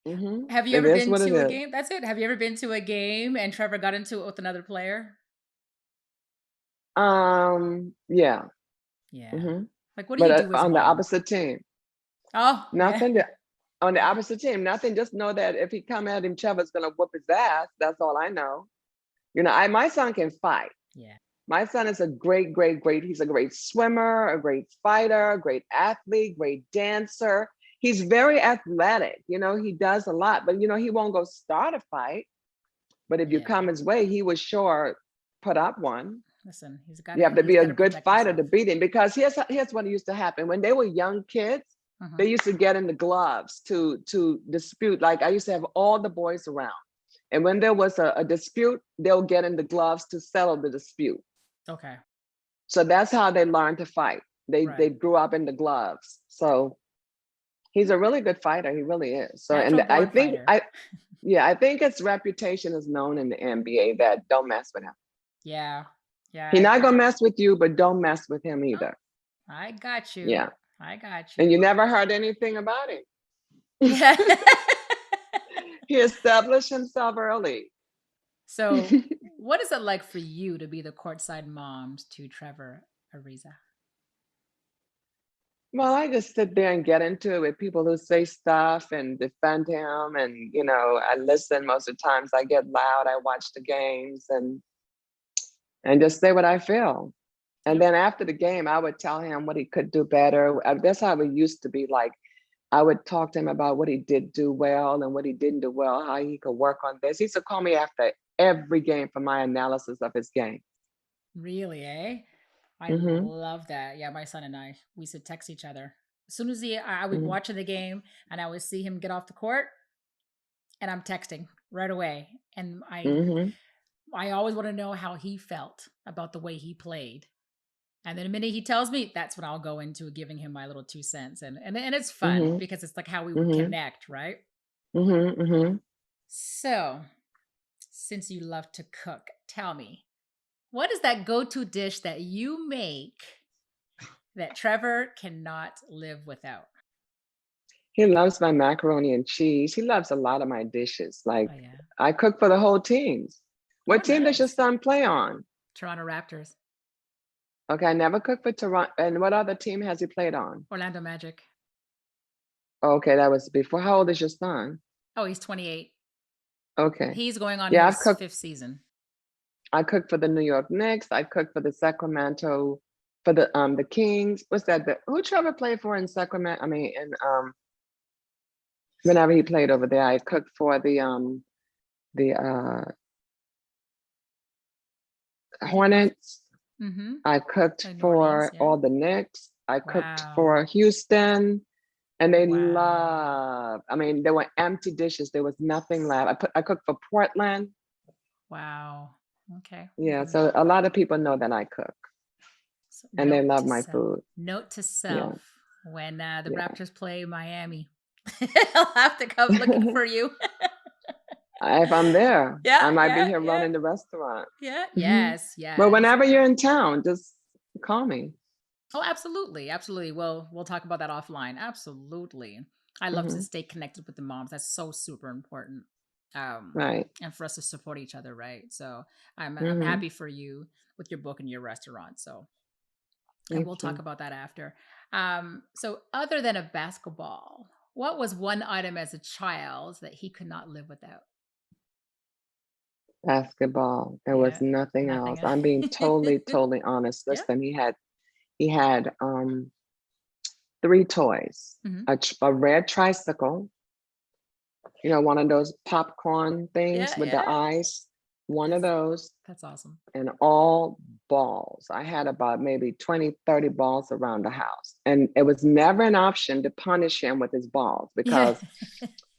Speaker 1: Have you
Speaker 2: It
Speaker 1: ever
Speaker 2: is
Speaker 1: been
Speaker 2: what it
Speaker 1: to a
Speaker 2: is.
Speaker 1: game? That's it. Have you ever been to a game and Trevor got into it with another player?
Speaker 2: Yeah.
Speaker 1: Yeah.
Speaker 2: hmm
Speaker 1: Like, what do
Speaker 2: But
Speaker 1: you do as
Speaker 2: on the
Speaker 1: mom?
Speaker 2: opposite team,
Speaker 1: Oh, yeah.
Speaker 2: nothing. On the opposite team, nothing. Just know that if he come at him, Trevor's gonna whoop his ass. That's all I know. My son can fight.
Speaker 1: Yeah.
Speaker 2: My son is a great, great, great. He's a great swimmer, a great fighter, a great athlete, great dancer. He's very athletic. He does a lot, but he won't go start a fight. But if you
Speaker 1: Yeah.
Speaker 2: come his way, he will sure put up one.
Speaker 1: Listen,
Speaker 2: You have to
Speaker 1: he's
Speaker 2: be a
Speaker 1: gotta
Speaker 2: good
Speaker 1: protect
Speaker 2: fighter
Speaker 1: himself.
Speaker 2: to beat him, because here's what used to happen when they were young kids.
Speaker 1: Mhm.
Speaker 2: They used to get in the gloves to dispute. Like I used to have all the boys around, And when there was a dispute, they'll get in the gloves to settle the dispute.
Speaker 1: Okay.
Speaker 2: So that's how they learned to fight. They
Speaker 1: Right.
Speaker 2: grew up in the gloves. So he's a really good fighter. He really is. So,
Speaker 1: Natural
Speaker 2: and I
Speaker 1: born
Speaker 2: think
Speaker 1: fighter.
Speaker 2: I think its reputation is known in the NBA that don't mess with him.
Speaker 1: Yeah. Yeah,
Speaker 2: He's
Speaker 1: I
Speaker 2: not gonna
Speaker 1: agree.
Speaker 2: mess with you, but don't mess with him
Speaker 1: Oh,
Speaker 2: either.
Speaker 1: I got you.
Speaker 2: Yeah.
Speaker 1: I got
Speaker 2: And
Speaker 1: you.
Speaker 2: you never heard anything about him.
Speaker 1: Yeah.
Speaker 2: He established himself early.
Speaker 1: So, what is it like for you to be the courtside moms to Trevor Ariza?
Speaker 2: Well, I just sit there and get into it with people who say stuff and defend him. And, I listen most of the times. I get loud. I watch the games and just say what I feel. And
Speaker 1: Yep.
Speaker 2: then after the game, I would tell him what he could do better. That's how it used to be. Like, I would talk to him about what he did do well and what he didn't do well, how he could work on this. He used to call me after every game for my analysis of his game.
Speaker 1: Really, eh? I
Speaker 2: Hmm.
Speaker 1: love that. Yeah, my son and we used to text each other. As soon as I would
Speaker 2: Hmm.
Speaker 1: watch the game and I would see him get off the court, and I'm texting right away. And
Speaker 2: Hmm.
Speaker 1: I always want to know how he felt about the way he played. And then the minute he tells me, that's when I'll go into giving him my little 2 cents. And it's fun
Speaker 2: Hmm.
Speaker 1: because it's like how we would
Speaker 2: Hmm.
Speaker 1: connect, right?
Speaker 2: Hmm. Hmm.
Speaker 1: So, since you love to cook, tell me, what is that go-to dish that you make that Trevor cannot live without?
Speaker 2: He loves my macaroni and cheese. He loves a lot of my dishes. Like,
Speaker 1: Oh yeah.
Speaker 2: I cook for the whole teams.
Speaker 1: Oh,
Speaker 2: What team does your
Speaker 1: nice.
Speaker 2: son play on?
Speaker 1: Toronto Raptors,
Speaker 2: Okay, I never cooked for Toronto. And what other team has he played on?
Speaker 1: Orlando Magic.
Speaker 2: Okay, that was before. How old is your son?
Speaker 1: Oh, he's 28.
Speaker 2: Okay.
Speaker 1: He's going on
Speaker 2: Yeah, I've
Speaker 1: his
Speaker 2: cooked.
Speaker 1: fifth season.
Speaker 2: I cooked for the New York Knicks. I cooked for the Sacramento, for the Kings. What's that? Who Trevor played for in Sacramento? I mean, whenever he played over there, I cooked for the Hornets.
Speaker 1: Mm-hmm.
Speaker 2: I cooked
Speaker 1: Like New Orleans,
Speaker 2: for
Speaker 1: yeah.
Speaker 2: all the Knicks. I cooked
Speaker 1: Wow.
Speaker 2: for Houston, and they
Speaker 1: Wow.
Speaker 2: love. I mean, there were empty dishes. There was nothing left. I cooked for Portland.
Speaker 1: Wow. Okay.
Speaker 2: Yeah, so a lot of people know that I cook,
Speaker 1: So
Speaker 2: and they
Speaker 1: note
Speaker 2: love
Speaker 1: to
Speaker 2: my
Speaker 1: self.
Speaker 2: food.
Speaker 1: Note to
Speaker 2: Yeah,
Speaker 1: self. When the
Speaker 2: yeah.
Speaker 1: Raptors play Miami, I'll have to come looking for you.
Speaker 2: If I'm there,
Speaker 1: Yeah,
Speaker 2: I might be
Speaker 1: yeah,
Speaker 2: here
Speaker 1: yeah,
Speaker 2: running the restaurant.
Speaker 1: yeah.
Speaker 2: Hmm.
Speaker 1: Yes,
Speaker 2: But
Speaker 1: yes.
Speaker 2: whenever you're in town, just call me.
Speaker 1: Oh, absolutely, absolutely. Well, we'll talk about that offline. Absolutely. I love to
Speaker 2: Hmm.
Speaker 1: stay connected with the moms. That's so super important.
Speaker 2: Right.
Speaker 1: And for us to support each other, right? So I'm
Speaker 2: Hmm.
Speaker 1: happy for you with your book and your restaurant. So, and
Speaker 2: Thank
Speaker 1: we'll talk
Speaker 2: you.
Speaker 1: about that after. So other than a basketball, what was one item as a child that he could not live without?
Speaker 2: Basketball. There was
Speaker 1: Yeah,
Speaker 2: nothing
Speaker 1: nothing.
Speaker 2: else. I'm being totally, totally honest.
Speaker 1: Yeah.
Speaker 2: Listen, he had three toys.
Speaker 1: Hmm.
Speaker 2: A red tricycle, one of those popcorn things
Speaker 1: Yeah,
Speaker 2: with the
Speaker 1: yeah.
Speaker 2: eyes, one of
Speaker 1: That's
Speaker 2: those,
Speaker 1: that's awesome.
Speaker 2: and all balls. I had about maybe 20, 30 balls around the house. And it was never an option to punish him with his balls
Speaker 1: Yeah.
Speaker 2: because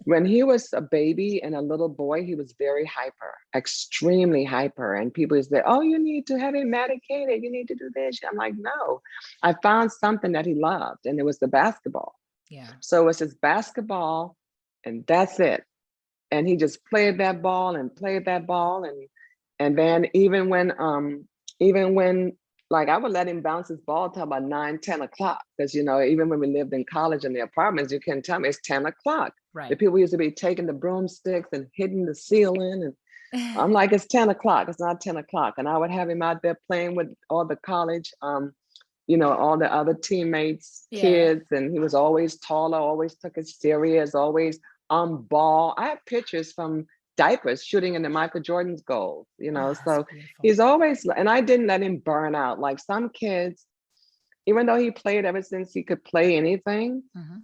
Speaker 2: when he was a baby and a little boy, he was very hyper, extremely hyper. And people would say, oh, you need to have him medicated. You need to do this. I'm like, no, I found something that he loved, and it was the basketball.
Speaker 1: Yeah.
Speaker 2: So it's his basketball, and that's it. And he just played that ball and played that ball. And then even when like I would let him bounce his ball till about 9, 10 o'clock. Because even when we lived in college in the apartments, you can tell me it's 10 o'clock. The
Speaker 1: Right.
Speaker 2: people used to be taking the broomsticks and hitting the ceiling. And I'm like, it's 10 o'clock. It's not 10 o'clock. And I would have him out there playing with all the college, all the other teammates,
Speaker 1: Yeah.
Speaker 2: kids. And he was always taller, always took it serious, always on ball. I have pictures from diapers shooting into Michael Jordan's goals,
Speaker 1: Oh, that's
Speaker 2: so
Speaker 1: beautiful.
Speaker 2: he's always, and I didn't let him burn out. Like some kids, even though he played ever since he could play anything,
Speaker 1: Hmm.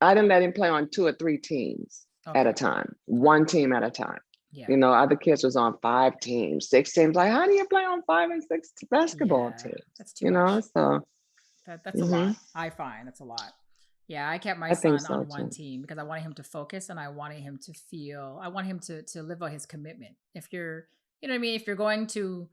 Speaker 2: I didn't let him play on 2 or 3 teams at a
Speaker 1: Okay.
Speaker 2: time,
Speaker 1: Okay.
Speaker 2: one team at a time.
Speaker 1: Yeah.
Speaker 2: Other kids was on 5 teams, 6 teams. Like, how do you play on 5 and 6 basketball
Speaker 1: Yeah.
Speaker 2: teams?
Speaker 1: That's too much.
Speaker 2: So
Speaker 1: That's a
Speaker 2: mhm,
Speaker 1: lot. I find that's a lot. Yeah, I kept my
Speaker 2: I think
Speaker 1: son
Speaker 2: so
Speaker 1: on one
Speaker 2: too.
Speaker 1: team because I wanted him to focus and I wanted him to feel, I want him to live out his commitment. If you're, you know what I mean? If you're going to,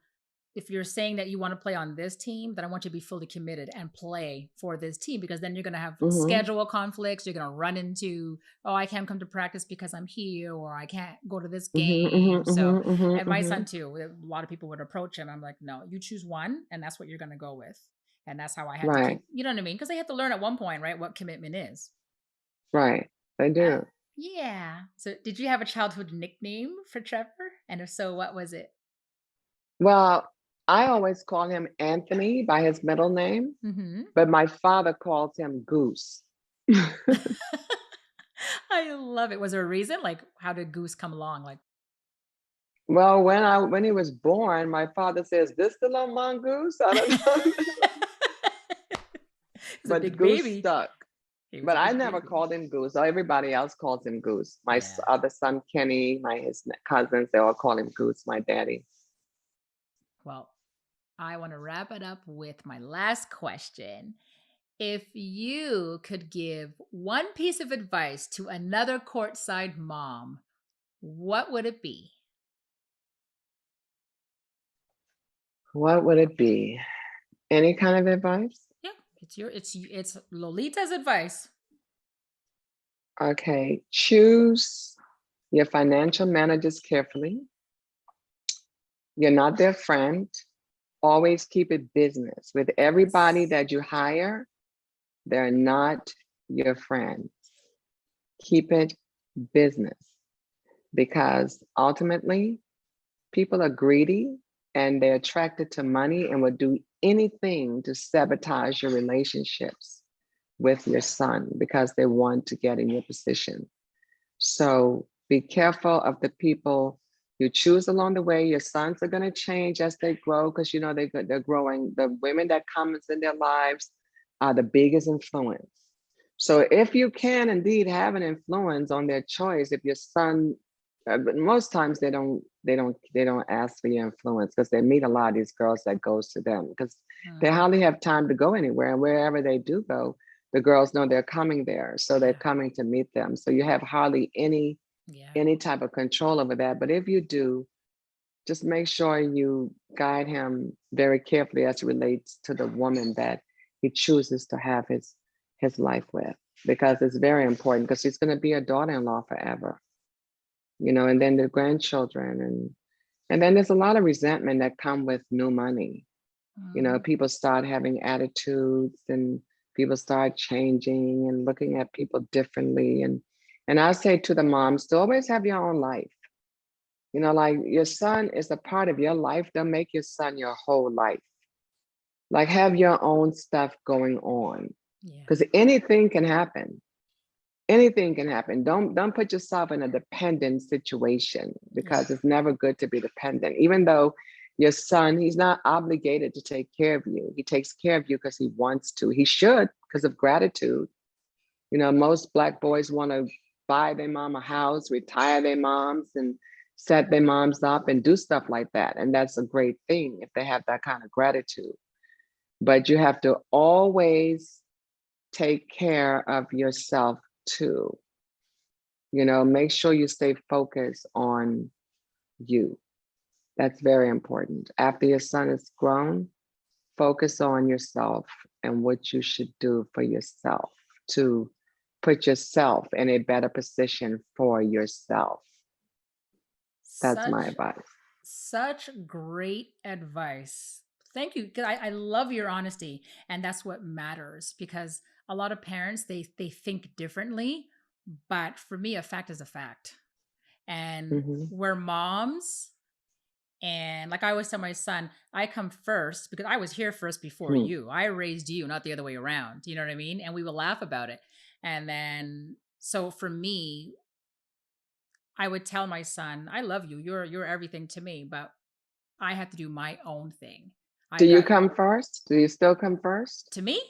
Speaker 1: if you're saying that you want to play on this team, then I want you to be fully committed and play for this team, because then you're going to have
Speaker 2: Mhm.
Speaker 1: schedule conflicts. You're going to run into, oh, I can't come to practice because I'm here, or I can't go to this
Speaker 2: Mhm, mhm,
Speaker 1: game. So,
Speaker 2: mhm, mhm,
Speaker 1: and my son
Speaker 2: mhm.
Speaker 1: too, a lot of people would approach him. I'm like, no, you choose one, and that's what you're going to go with. And that's how I had to
Speaker 2: Right,
Speaker 1: keep, you know what I mean? Because they have to learn at one point, right, what commitment is.
Speaker 2: right. They
Speaker 1: Uh,
Speaker 2: do.
Speaker 1: yeah. So, did you have a childhood nickname for Trevor? And if so, what was it?
Speaker 2: Well, I always call him Anthony by his middle name,
Speaker 1: Hmm.
Speaker 2: but my father calls him Goose.
Speaker 1: I love it. Was there a reason? Like, how did Goose come along? Like,
Speaker 2: Well, when he was born, my father says, "This the little mongoose?" I don't know,
Speaker 1: he's a
Speaker 2: but
Speaker 1: big
Speaker 2: Goose
Speaker 1: baby.
Speaker 2: stuck.
Speaker 1: He was
Speaker 2: But
Speaker 1: a
Speaker 2: I
Speaker 1: big
Speaker 2: never
Speaker 1: baby.
Speaker 2: called him Goose. So everybody else calls him Goose. My
Speaker 1: Yeah.
Speaker 2: other son Kenny, cousins, they all call him Goose. My daddy.
Speaker 1: Well, I want to wrap it up with my last question. If you could give one piece of advice to another courtside mom, what would it be?
Speaker 2: What would it be? Any kind of advice?
Speaker 1: Yeah, it's Lolita's advice.
Speaker 2: Okay, choose your financial managers carefully. You're not their friend. Always keep it business. With everybody
Speaker 1: Yes.
Speaker 2: that you hire, they're not your friend. Keep it business because ultimately people are greedy and they're attracted to money and will do anything to sabotage your relationships with your son because they want to get in your position. So be careful of the people you choose along the way. Your sons are going to change as they grow because you know they're growing. The women that comes in their lives are the biggest influence. So if you can indeed have an influence on their choice, if your son, but most times they don't ask for your influence because they meet a lot of these girls that goes to them because they
Speaker 1: Mhm.
Speaker 2: hardly have time to go anywhere, and wherever they do go, the girls know they're coming there, so they're
Speaker 1: Yeah.
Speaker 2: coming to meet them. So you have hardly
Speaker 1: Yeah.
Speaker 2: any type of control over that. But if you do, just make sure you guide him very carefully as it relates to the woman that he chooses to have his life with, because it's very important because she's going to be a daughter-in-law forever, and then the grandchildren and then there's a lot of resentment that come with new money.
Speaker 1: Mhm.
Speaker 2: People start having attitudes and people start changing and looking at people differently. And I say to the moms to always have your own life. Like your son is a part of your life. Don't make your son your whole life. Like have your own stuff going on.
Speaker 1: Yeah.
Speaker 2: Because anything can happen. Anything can happen. Don't put yourself in a dependent situation
Speaker 1: Yeah.
Speaker 2: because it's never good to be dependent. Even though your son, he's not obligated to take care of you. He takes care of you because he wants to. He should because of gratitude. Most Black boys want to buy their mom a house, retire their moms, and set their moms up and do stuff like that. And that's a great thing if they have that kind of gratitude. But you have to always take care of yourself too. Make sure you stay focused on you. That's very important. After your son is grown, focus on yourself and what you should do for yourself to put yourself in a better position for yourself. That's my
Speaker 1: Such
Speaker 2: advice.
Speaker 1: such great advice. Thank you. Because I love your honesty. And that's what matters, because a lot of parents they think differently. But for me, a fact is a fact. And
Speaker 2: Hmm.
Speaker 1: we're moms. And like I always tell my son, I come first because I was here first before you. I raised you, not the other way around. You know what I mean? And we will laugh about it. And then so for me, I would tell my son, I love you. You're everything to me, but I have to do my own thing.
Speaker 2: Do
Speaker 1: I
Speaker 2: you
Speaker 1: got
Speaker 2: come first? Do you still come first
Speaker 1: to me?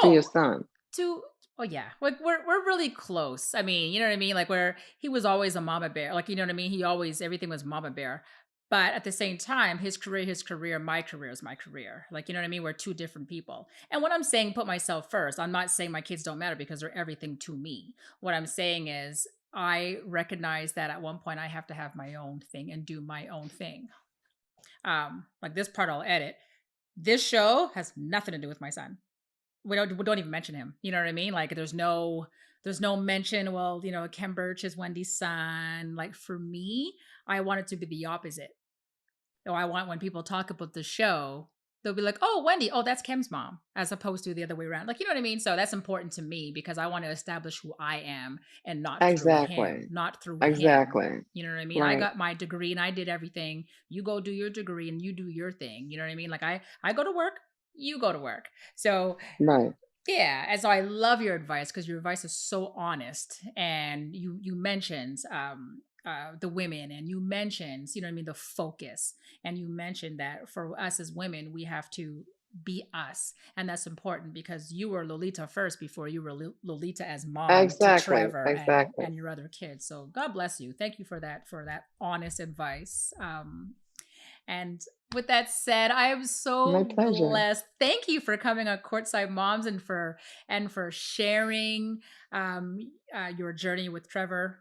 Speaker 2: to your
Speaker 1: Oh,
Speaker 2: son?
Speaker 1: to oh yeah. Like we're really close. I mean, you know what I mean? Like where he was always a mama bear. Like you know what I mean? He always everything was mama bear. But at the same time, his career, my career is my career. Like, you know what I mean? We're two different people. And when I'm saying put myself first, I'm not saying my kids don't matter because they're everything to me. What I'm saying is I recognize that at one point I have to have my own thing and do my own thing. Like this part I'll edit. This show has nothing to do with my son. We don't even mention him. You know what I mean? Like there's no mention. Well, you know, Ken Burch is Wendy's son. Like for me, I want it to be the opposite. So I want when people talk about the show, they'll be like, "Oh, Wendy, oh, that's Kim's mom," as opposed to the other way around. Like, you know what I mean? So that's important to me because I want to establish who I am and not through him,
Speaker 2: Exactly.
Speaker 1: not through him.
Speaker 2: Exactly.
Speaker 1: You know what I mean? I
Speaker 2: Right.
Speaker 1: got my degree and I did everything. You go do your degree and you do your thing. You know what I mean? Like I go to work, you go to work. So
Speaker 2: Right.
Speaker 1: yeah, and so I love your advice because your advice is so honest, and you mentioned the women, and you mentioned, you know what I mean, the focus, and you mentioned that for us as women, we have to be us, and that's important because you were Lolita first before you were Lolita as mom to
Speaker 2: Exactly.
Speaker 1: Trevor
Speaker 2: Exactly.
Speaker 1: and your other kids. So God bless you. Thank you for that honest advice. And with that said, I am
Speaker 2: My
Speaker 1: so
Speaker 2: pleasure.
Speaker 1: blessed. Thank you for coming on Courtside Moms and for sharing your journey with Trevor,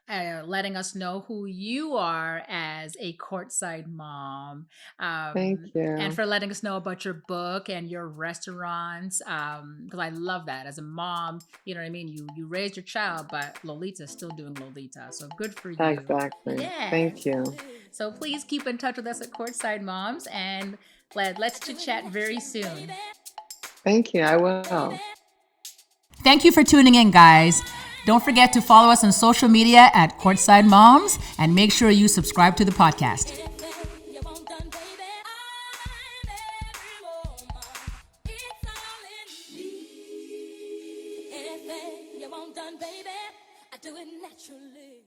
Speaker 1: letting us know who you are as a courtside mom,
Speaker 2: Thank
Speaker 1: and
Speaker 2: you.
Speaker 1: for letting us know about your book and your restaurants. Because I love that as a mom. You know what I mean? You raised your child, but Lolita's still doing Lolita. So good for you.
Speaker 2: Exactly.
Speaker 1: Yes.
Speaker 2: Thank you.
Speaker 1: So please keep in touch with us at Courtside Moms and let's chit chat very soon.
Speaker 2: Thank you. I will.
Speaker 1: Thank you for tuning in, guys. Don't forget to follow us on social media at Courtside Moms and make sure you subscribe to the podcast. Do it naturally.